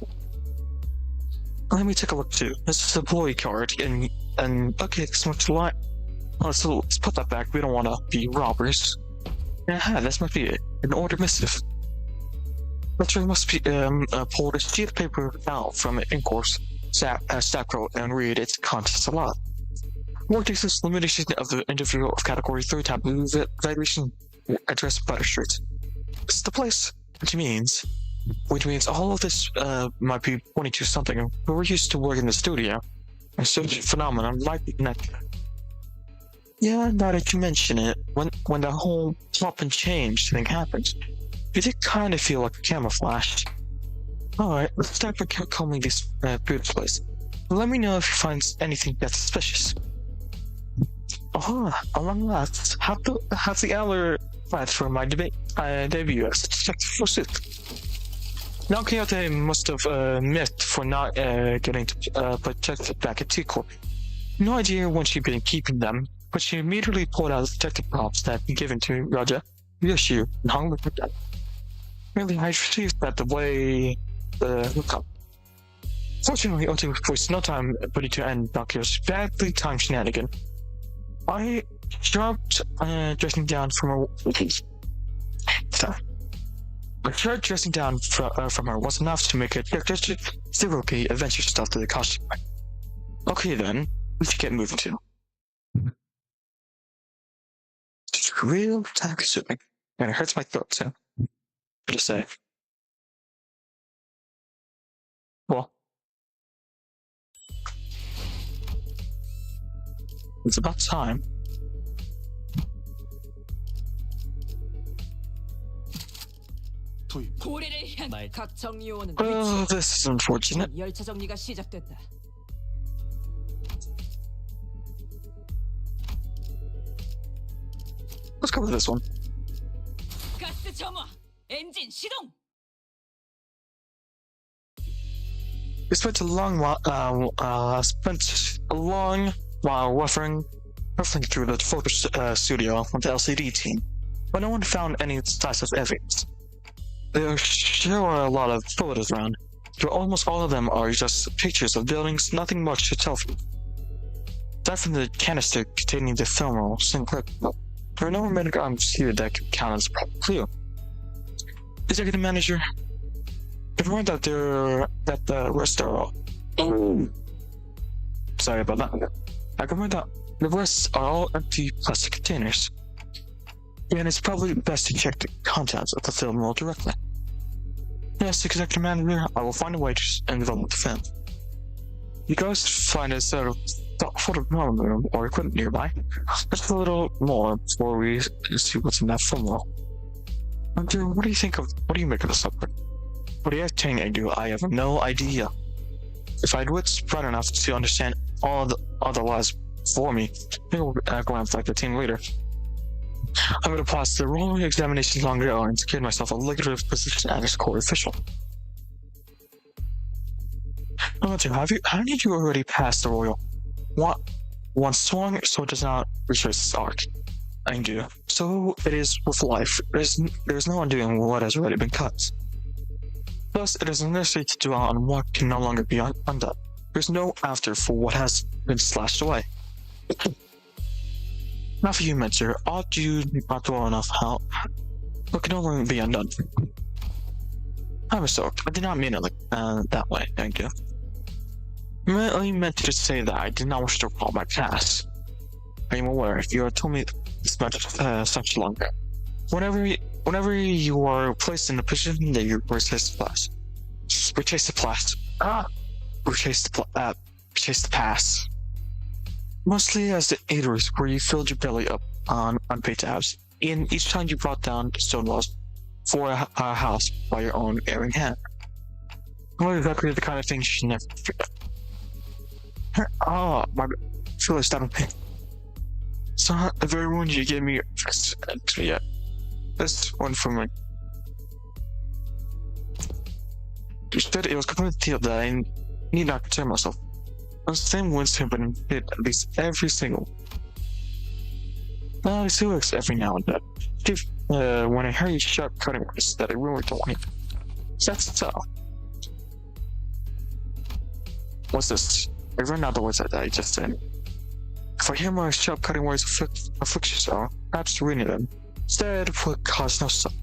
Let me take a look too. This is a employee card, and okay, this much light. Oh, so let's put that back. We don't want to be robbers. Aha, this might be it. An order missive. Letter must be pulled a sheet of paper out from an in-course staff roll and read its contents aloud. Workplace's limitation of the individual of category 3 taboo violation address Butter Street. It's the place, which means all of this might be pointing to something. We're used to working in the studio, and such phenomenon might be connected. Yeah, now that you mention it, when the whole plop and change thing happened, it did kind of feel like a camouflage. Alright, let's start by combing this beautiful place. Let me know if you find anything that's suspicious. Along last, have the hour planned for my debut as a detective pursuit. Now 𝓘𝓷𝓽𝓮𝓻𝓿 must have missed for not getting protected back at 𝓘𝓷𝓽𝓮𝓻𝓿𝓪𝓵𝓵𝓵. No idea when she'd been keeping them, but she immediately pulled out the detective props that had been given to Raja, Yoshu, and hung with them. Really, I received that the way the hookup. Fortunately, Oti wasted no time putting to end Doctor's badly timed shenanigan. I dropped dressing down from her. But her dressing down from her was enough to make it zero key adventure stuff to the costume. Okay then, we should get moving too. It's real time consuming, and it hurts my throat too. To say. Well, it's about time. Oh, this is unfortunate. 열차 정리가 시작됐다. Let's go with this one. 가스 점화. 엔진 시동. We spent a long while referring ruffling through the photo studio with the LCD team, but no one found any decisive evidence. There sure are a lot of photos around, but almost all of them are just pictures of buildings, nothing much to tell from. Aside from the canister containing the film roll, there are no remaining items here that can count as a clue. Executive manager, confirmed that the rest are all. Sorry about that. I confirmed that the rest are all empty plastic containers. And it's probably best to check the contents of the film roll directly. Yes, Executive Manager, I will find a way to develop the film. You guys find a sort of photo room or equipment nearby. Just a little more before we see what's in that film roll. What do you make of this subject? What are you saying I do? I have no idea. If I had wits bright enough to understand all the other laws for me, I will go on like the team leader. I'm going to pass the rolling examination longer and secure myself a lucrative position as a core official. How did you already pass the royal? What? Once swung, so it does not retrace its arc. I do. So it is with life. There's no undoing what has already been cut. Thus, it is necessary to dwell on what can no longer be undone. There's no after for what has been slashed away. Not for you, Mentor. Ought you not dwell enough how what can no longer be undone? I was soaked. I did not mean it like that way, thank you. I only meant to say that I did not wish to recall my past. I am aware if you had told me this matter such long. Whenever you are placed in a position that you retrace the past. Retrace the past. Mostly as the eateries where you filled your belly up on unpaid tabs, and each time you brought down stone walls for a house by your own erring hand. Not exactly the kind of thing you should never forget. My feel stabbing pain. It's not the very wound you gave me yet. This one for me. Instead, it was completely clear that I need not concern myself. Those same wounds have been hit at least every single. I still works every now and then. When I hear you sharp cutting words that I really don't want. That's so. What's this? I run out the words that I just said. If I hear my sharp cutting words afflict you so, perhaps reading them. Instead would cause no suffering.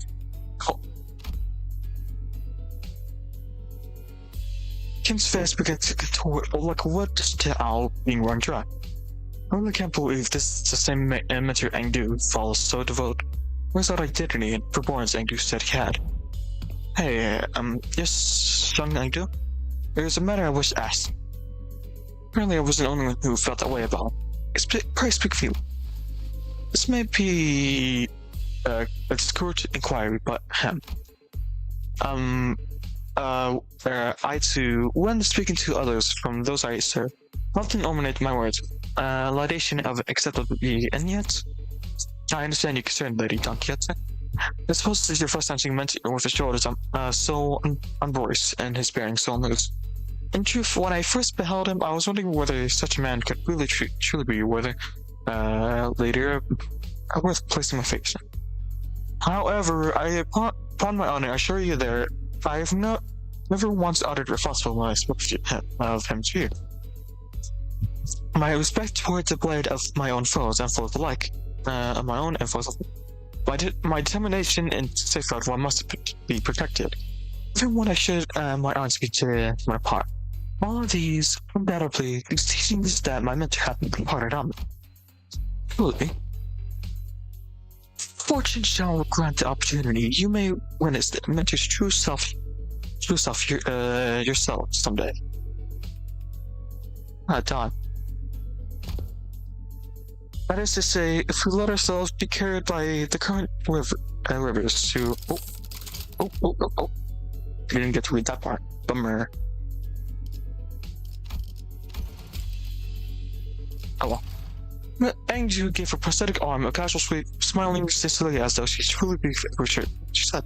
Kim's face began to contort like wood to owl being run dry. I really can't believe this is the same Mr. 𝓘𝓷𝓽𝓮𝓼 follows so devoted. Where's that identity and performance 𝓘𝓷𝓽𝓮 said he had? Hey, yes, young 𝓘𝓷𝓽𝓮. There's a matter I wish to ask. Apparently I was the only one who felt that way about him. Pray speak for you. This may be a discouraged inquiry, but I too, when speaking to others from those I serve, often eliminate my words, laudation of acceptability, and yet, I understand you're concerned, Lady 𝓘𝓿𝓮𝓼𝓽𝓮. I suppose this is your first time seeing Mentor with his shoulders so unvoiced and his bearing so loose. In truth, when I first beheld him, I was wondering whether such a man could really truly be worth placing my faith in. However, upon my honor, I assure you there, I have never once uttered refutal when I spoke of him to you. My respect towards the blade of my own foes and foes alike, my determination in safeguard one must be protected, even when I should my arms be to my part. All of these, undoubtedly, these teachings that my mentor had imparted on me. Truly, fortune shall grant the opportunity. You may witness the mentor's true self yourself someday. Don. That is to say, if we let ourselves be carried by the current rivers to... Oh. We didn't get to read that part. Bummer. Oh well. 𝓘𝓷𝓽𝓮 gave her prosthetic arm a casual sweep, smiling sincerely as though she truly believed it was true. She said,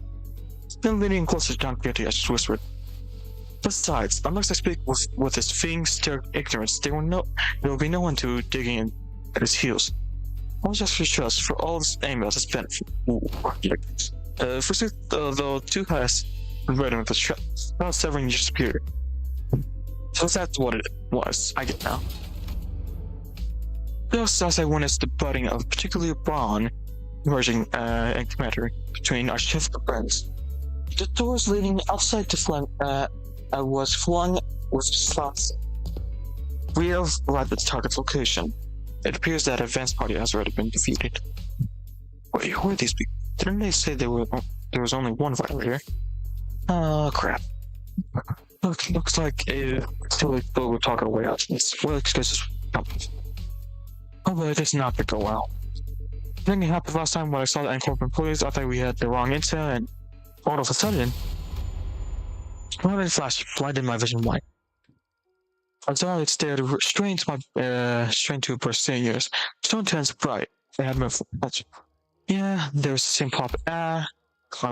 then leaning closer to 𝓘𝓷𝓽𝓮 as she whispered, besides, unless I speak with this fiend-stirred ignorance, there will be no one to dig at his heels. I was just trust for all his emails I spent. First, the two has been writing with the trap, not severing your superior. So that's what it was. I get now. Just as I witnessed the budding of a particular bond emerging and camaraderie between our shift friends, the doors leading outside was flung with slots. We have arrived at the target's location. It appears that advance party has already been defeated. Wait, who are these people? Didn't they say there was only one violator? Oh, crap. Looks like we're talking away out this. Well, excuses. Oh, but it does not go well. I think it happened last time when I saw the 𝓘𝓷𝓮𝓻𝓿𝓪𝓵𝓵𝓸. I thought we had the wrong intel, and all of a sudden, one flash blinded my vision white. As I stared straight to a burst of years, so intense bright, they had moved. Yeah, there was the same pop. My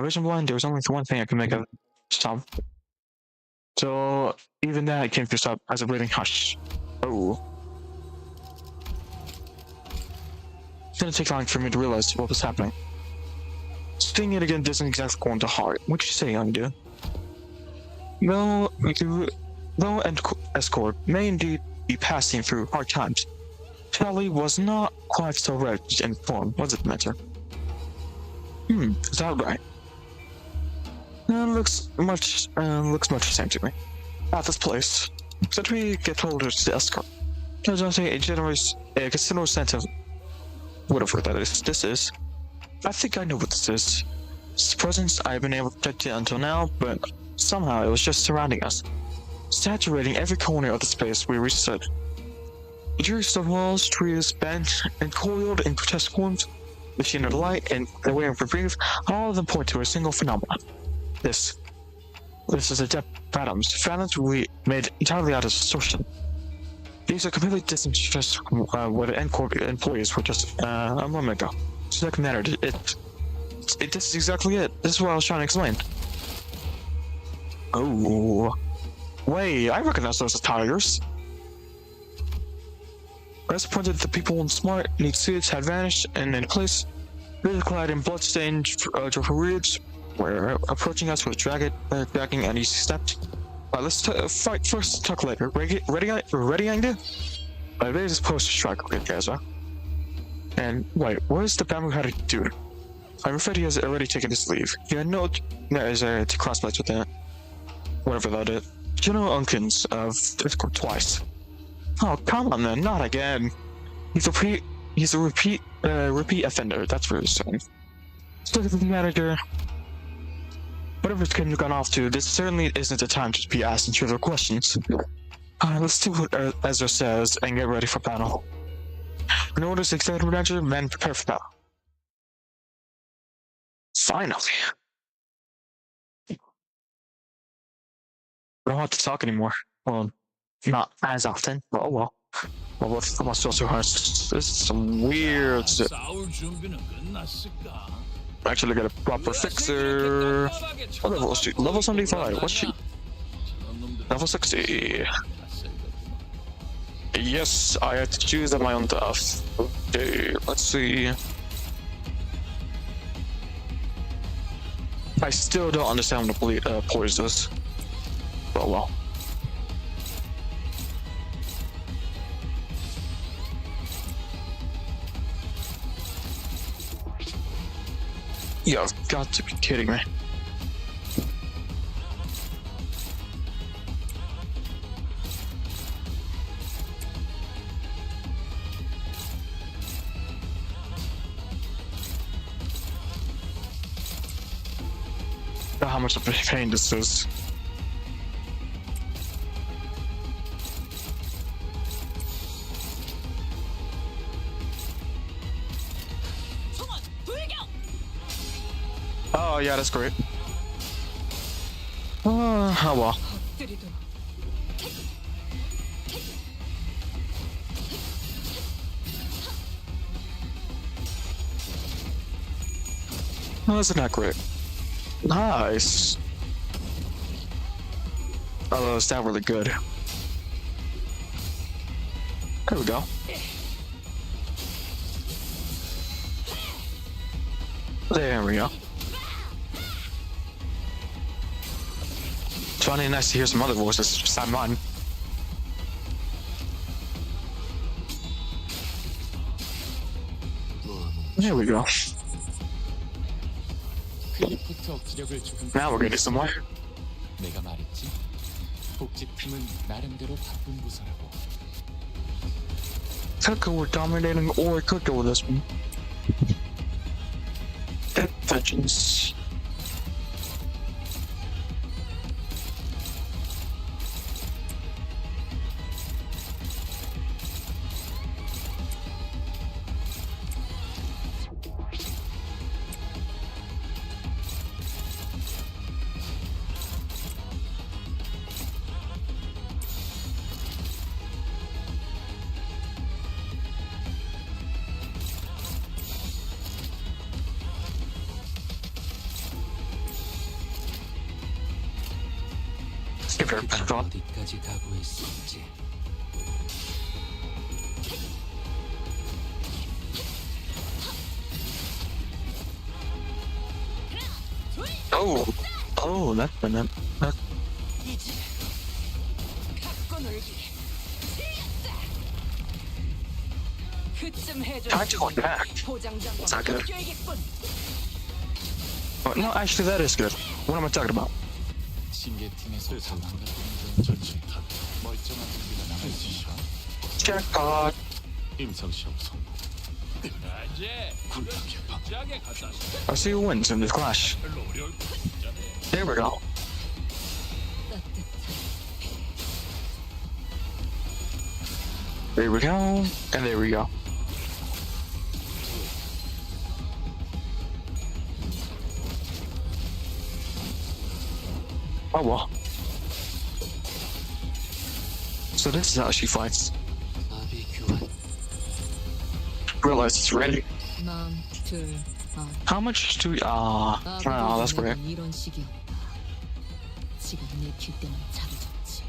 vision blind, there was only the one thing I could make of stop. So even that came to stop as a breathing hush. Oh. It didn't take long for me to realize what was happening. Seeing it again doesn't exactly go into heart. What'd you say, young dude? Though escort may indeed be passing through hard times, Charlie was not quite so wretched in form, was it, Mentor? Is that right? Looks much the same to me. At this place, should we get older to the escort? There's only a considerable sense of whatever that is. This is. I think I know what this is. Its presence I've been able to detect it until now, but somehow it was just surrounding us, saturating every corner of the space we reached it. The dreary stone walls, trees, bent and coiled in grotesque forms, the sheen of the light and the way we breathe, all of them point to a single phenomenon. This is a depth of phantoms we made entirely out of distortion. These are completely disinterested from what the 𝓘𝓷𝓮𝓻𝓿𝓪𝓵𝓵𝓸 was for just a moment ago. It's like matter. This is exactly it. This is what I was trying to explain. Oh, wait! I recognize those as tigers. As pointed, the people in smart, neat suits had vanished, and in place, they clad in blood-stained 𝓘𝓷𝓮𝓻𝓿𝓪𝓵𝓵𝓸 were approaching us with dragging and easy steps. Let's fight first, talk later. Ready, Angdu? There's this poster strike, okay, guys, huh? And wait, what is the 𝓘𝓷𝓮𝓻𝓿𝓪𝓵𝓵𝓸 doing? I'm afraid he has already taken his leave. He had no to crossblades with that. Whatever that is. General Unkins of Discord twice. Oh, come on then, not again. He's a repeat offender, that's what he's saying. Let's look at the manager. Whatever it's gone off to, this certainly isn't the time to be asking trivial questions. Let's do what Ezra says and get ready for battle. In order to extend the adventure, men prepare for battle. Finally. I don't have to talk anymore. Well, not as often, but oh well. Well, what's also hard? This is some weird shit. Actually get a proper fixer. What level is she? Level 75. What's she? Level 60. Yes, I had to choose at my own death. Okay, let's see. I still don't understand what the poise does. Oh well. You've got to be kidding me. How much of a pain this is. Oh yeah, that's great. Oh well. Oh, isn't that great? Nice. Oh, is that really good? There we go. There we go. It's funny, nice to hear some other voices beside mine. There we go. 클립부터 기력을 조금 Now we're getting somewhere. 내가 말했지. 복지팀은 나름대로 바쁜 부서라고. 𝓘𝓷𝓽𝓮𝓼𝓽𝓮 or cooking with this one. Vengeance. Give her a back on. 어디까지 각오했었지? Oh, that's been that. 이제 갖고 놀기 틀렸다. 그쯤 해줘. How'd you go back? 보장장관 It's not good. 학교이겠군. Oh, no, actually, that is good. What am I talking about? 신계팀에서 상황과 동전 전출탑 멀쩡한 준비가 남아 있으셔. Jackpot. 임성시험 성공. 굴락해봐. I'll see who wins in this clash. There we go. There we go. And there we go. Oh well. So this is how she fights. Realize it's ready. How much do we oh, that's great. 이런 식이었다. 지금 내 뒷대만 잘해줬지.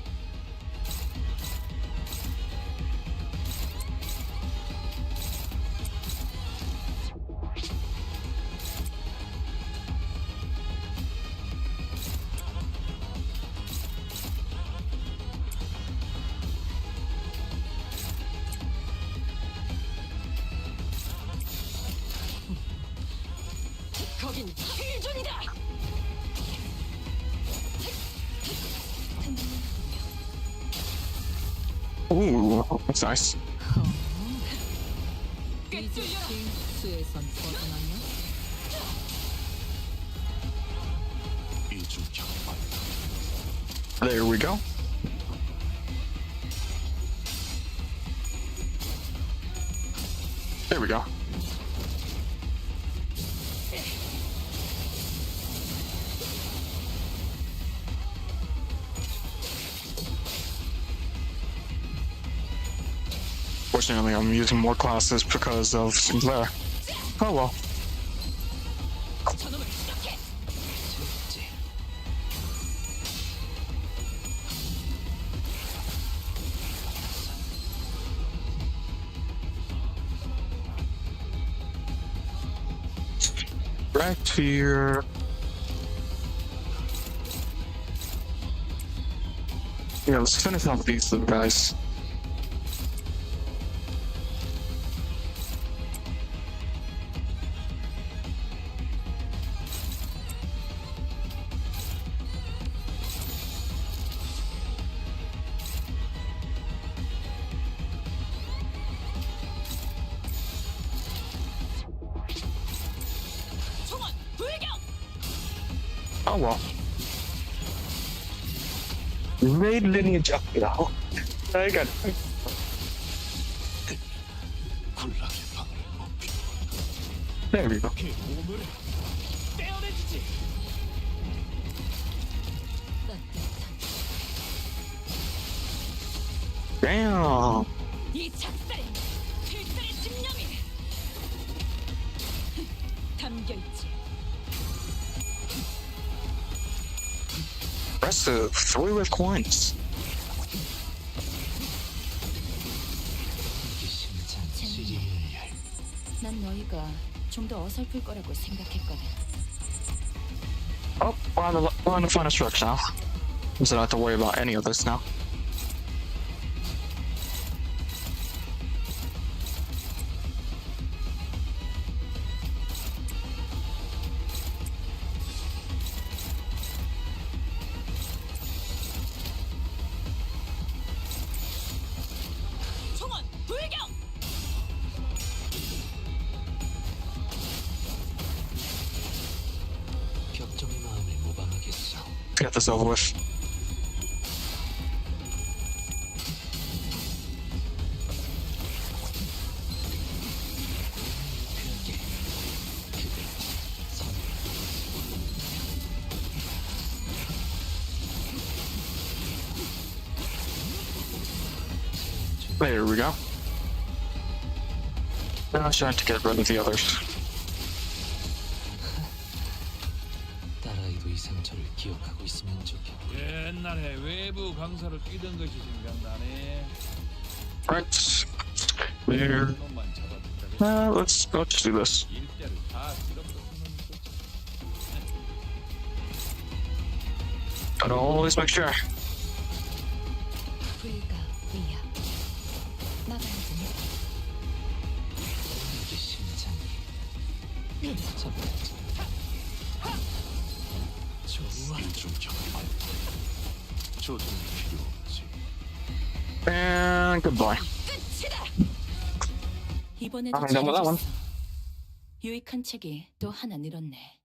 거긴 힐존이다. Ooh, that's nice. 꿰뚫려라. 수에선 벗어났냐? 이중 경발. There we go. There we go. Fortunately, I'm using more classes because of 𝓔𝓁. Oh well. 저놈을 시작해. Right here. Yeah, let's finish off these little guys. 총원 불경. Oh well. We made lineage up, you know. I got it. 굴락의 방을 높이. There we go. 그 오물을 떼어내주지. Damn. 이 작살에 필살의 집념이 담겨 있지. Impressive. 3 with coins. 심장 치리의 열. 난 너희가 좀 더 어설플 거라고 생각했거든. Oh, we're on the final stretch now. So I don't have to worry about any of this now. 총원 불경. 격정의 마음에 모방하겠어. Get this over with. There we go. Now I'm trying to get rid of the others. 딸아이도 이 상처를 기억하고 있으면 좋겠고. 옛날에 외부 강사로 뛰던 것이 생각나네. Right. There. 놈만 잡아준다. Let's do this. 일대를 다 실험도 Gotta always make sure. 𝓘𝓷𝓽𝓮 나가야지. 우리 심장이 잡았지. 좋아. 좀 격해. 조정이 필요 없지. And goodbye. 이번에도 아, 넘어가, 잘해줬어. 유익한 책이 또 하나 늘었네.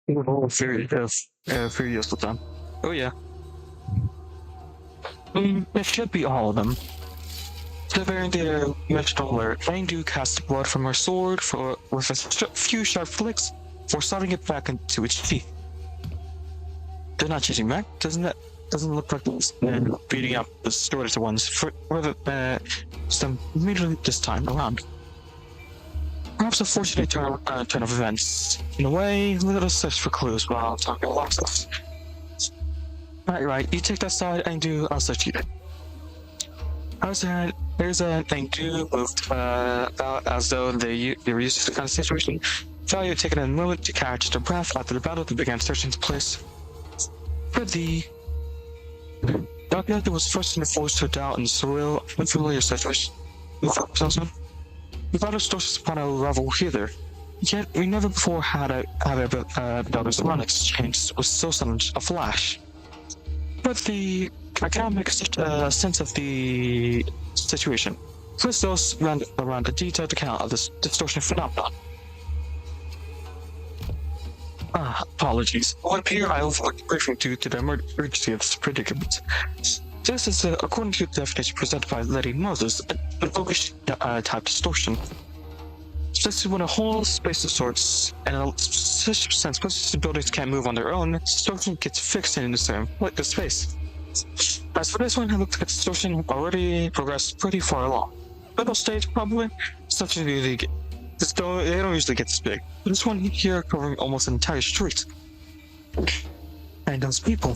Oh, very useful time. Oh yeah. It should be all of them. Delivering the mentioned alert, 𝓘𝓷𝓽𝓮𝓻𝓿𝓪𝓵𝓵𝓸 casts blood from her sword with a few sharp flicks, before sliding it back into its sheath. They're not chasing back, doesn't look like it's beating up the 𝓘𝓷𝓮𝓻𝓿𝓪𝓵 ones for rather some immediately this time around. Perhaps a fortunate turn of events. In a way, let us search for clues while talking about stuff. Right. You take that side, I'll search you. There's a 𝓘𝓷𝓮𝓻 moved about as though they were used to the kind of situation. Value taken a moment to catch their breath after the battle, they began searching the place. For the Dr. was first forced to doubt in surreal, unfamiliar situation. Without a source upon a level either. Yet we never before had a Dr. Run exchange with so sudden a flash. But I cannot make a sense of the situation. Christos ran around a detailed account of this distortion phenomenon. Apologies. It would appear I overlooked the briefing due to the emergency of this predicament. This is, according to the definition presented by Lady Moses, an bookish type distortion. This is when a whole space distorts, and in a sense, because buildings can't move on their own, distortion gets fixed in the same space. As for this one, it looks like distortion already progressed pretty far along. Middle stage, probably. They don't usually get this big. But this one here covering almost an entire street. And those people,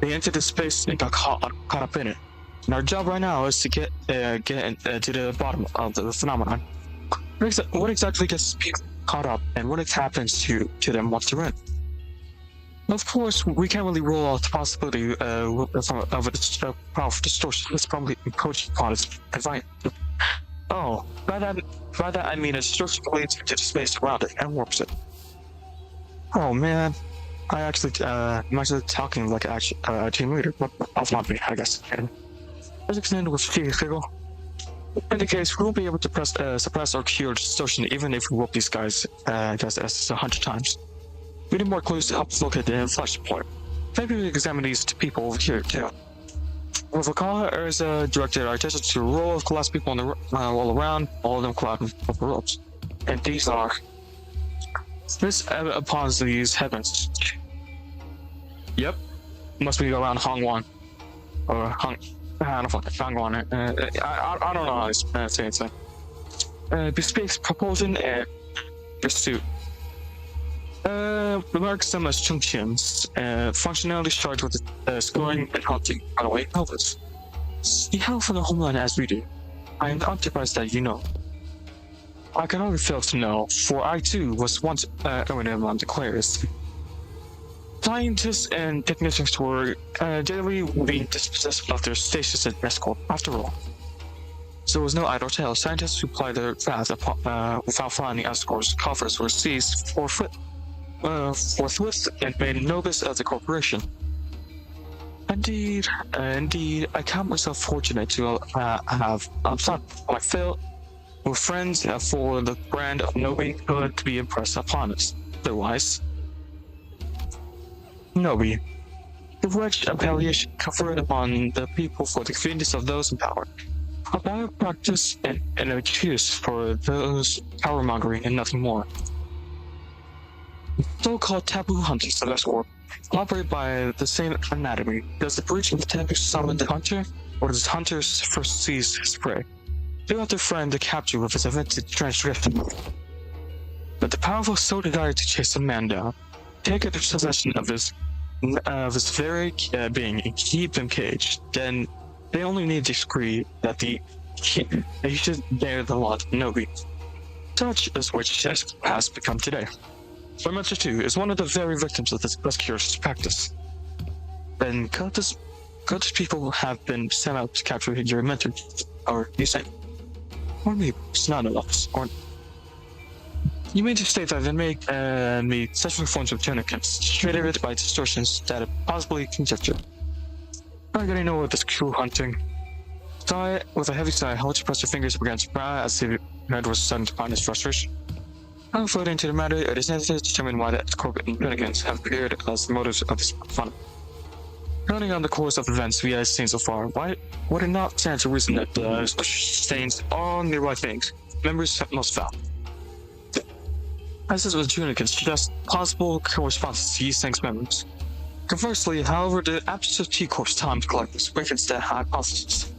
they entered this space and got caught up in it. And our job right now is to get to the bottom of the phenomenon. What exactly gets people caught up, and what happens to them once they're in? Of course, we can't really rule out the possibility of a powerful distortion that's probably encroaching upon its environment. Oh, by that I mean a distortion relates to the space around it and warps it. Oh man, I'm actually talking like a team leader, but off not me, I guess. As extended with 𝓘𝓷𝓽𝓮𝓻𝓿𝓪𝓵𝓵𝓸. In the case, we won't be able to suppress or cure distortion even if we whoop these guys just 100 times. We need more clues to help us locate the inflection point. Maybe we examine these people over here too. With a call, there is directed our attention to a row of glass people on the all around, all of them clouded with ropes. And these are this upon these heavens. Yep, must be around Hongwan or Hong. I don't know Hongwan. I don't know how to say it. Bespeaks propulsion and pursuit. Remarks them as junctions, functionality charged with scoring and hunting runaway pelvis. You hail from the homeland as we do. I am not surprised that you know. I can only fail to know, for I too was once Ewing declares. Scientists and technicians were daily being dispossessed of their stations at Mescal, after all. So it was no idle tale. Scientists who plied their craft without finding escorts coffers were seized forthwith and made novice of the corporation. Indeed, I count myself fortunate to have I felt with friends for the brand of Nobi good to be impressed upon us. Otherwise, Nobi, the wretched appellation conferred upon the people for the convenience of those in power. A bad practice and an excuse for those power-mongering and nothing more. So-called taboo hunters of Escort operate by the same anatomy. Does the breach of the taboo summon the hunter, or does the hunter first seize his prey? They have to frame the capture with his invented transgression. But the powerful so desire to chase a man down, take into possession of his very being and keep him caged, then they only need to decree that he should bear the lot of Nobi. Such is which has become today. Fermenter 2 is one of the very victims of this curious practice. Then countless people have been sent out to capture your mentor, or you say, or maybe it's not enough, or you mean to state that they make me sexual forms of tourniquets, triggered by distortions that are possibly conjecture. I'm getting know what this cool hunting. Sigh, with a heavy sigh, hold to press your fingers against his brow as if Ned was sudden upon his frustration. I'm floating into the matter, it is necessary to determine why the corporate intelligence have appeared as the motives of this fun. Counting on the course of events we have seen so far, why would it not stand to reason that the stains all nearby things, members most foul? As this was Junicans suggest possible correspondences to these things members. Conversely, however, the absence of T-Corp's time to collect this weakens that hypothesis.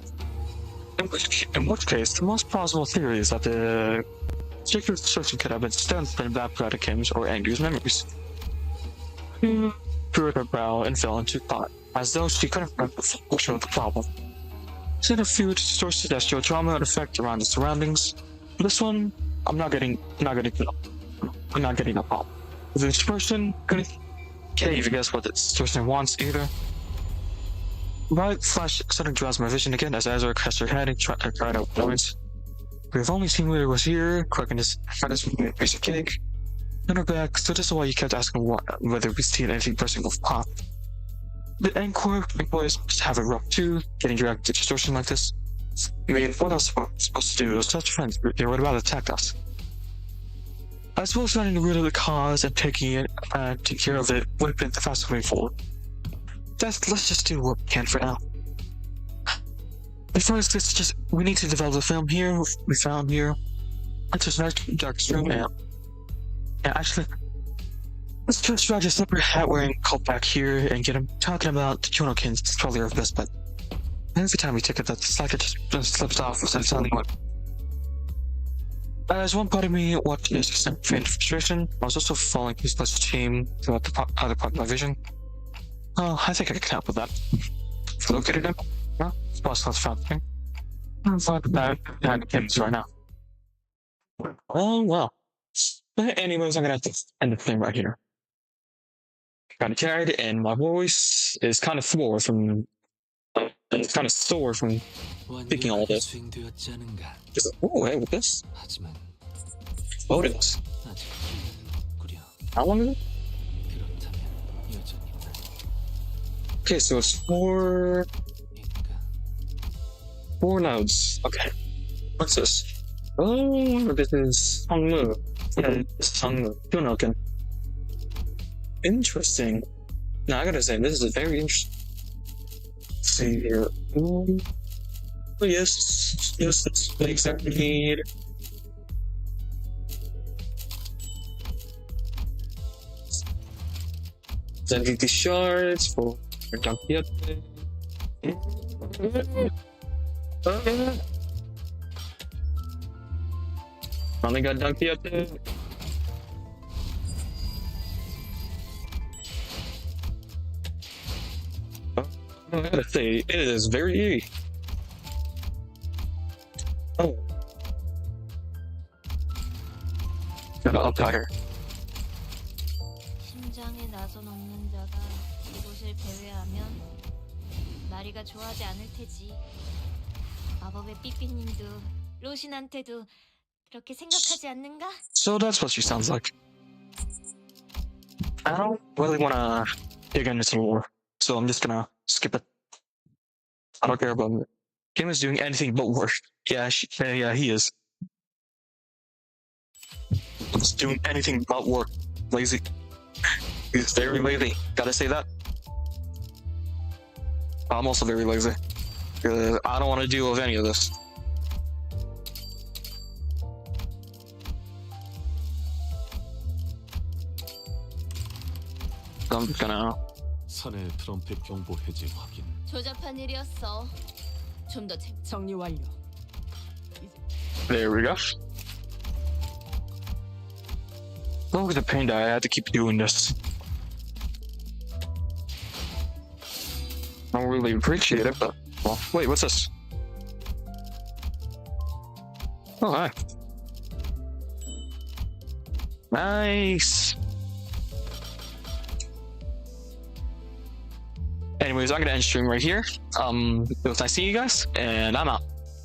In which case, the most plausible theory is that the secret distortion could have been stemmed from 𝓷𝓵𝓬𝓮𝓼𝓽𝓮's or Angry's memories. Drew her brow and fell into thought, as though she couldn't remember the solution of the problem. She had a few distorted celestial drama and effect around the surroundings. For this one, I'm not getting a problem. With the dispersion, can't even guess what the distortion wants either. Bright flash suddenly draws my vision again as Azure cast her head and cried out noise. We've only seen what was here, cracking his furnace with a piece of cake. Then her back, so this is why you kept asking whether we seen anything bursting with pop. The Encore employees must have it rough too, getting dragged to distortion like this. I mean, what else was supposed to do? It was such friends, they would have attacked us. I suppose finding the root of the cause and taking care of it would have been the fastest way forward. Let's just do what we can for now. But first, we need to develop the film here, we found here. It's just darkest room now. Yeah, actually, let's just drag a separate hat wearing cult back here and get him talking about the Junikins. It's probably our best bet. Every time we take it, it's like it just slips off without telling what. As one part of me watched this extent faint frustration, I was also following his plus team throughout the other part of my vision. Oh, I think I can help with that. If you look at it now, well, it's possible to find the thing. I'm fine with that behind the cameras right now. Oh, well. But anyways, I'm gonna have to end the thing right here. Got carried, and my voice is kind of sore from thinking all this. Oh, hey, with this? Photos. How long is it? Okay, so it's four nodes. Okay. What's this? Oh, this is 𝓔𝓁. Yeah, this is 𝓔𝓁. 𝓔𝓁𝓮𝓻. Interesting. Now, I gotta say, this is a very interesting. Let's see here. Oh, yes, that's what exactly we need. Sending these shards for 𝓘𝓷𝓽𝓮𝓻𝓿𝓪𝓵𝓵𝓸. Finally got 𝓘𝓷𝓽𝓮𝓻𝓿𝓪𝓵𝓵𝓸. I gotta say, it is very eerie. Oh. Up higher. 심장에 나선 없는 자가 이곳을 배회하면 나리가 좋아하지 않을 테지. 마법의 삐삐님도 로신한테도 그렇게 생각하지 않는가? So that's what she sounds like. I don't really want to dig into this anymore, so I'm just gonna skip it. I don't care about it. Kim is doing anything but work. Yeah, yeah, he is. He's doing anything but work. Lazy. He's very lazy. Gotta say that. I'm also very lazy. I don't want to deal with any of this. I'm gonna. 선의 트럼펫 경보 해제 확인. 조잡한 일이었어. 좀 더 정리 완료. There we go. Look at the pain that I had to keep doing this. I don't really appreciate it, but well, wait, what's this? Oh, hi. Nice. Anyways, I'm gonna end stream right here. It was nice seeing you guys, and I'm out.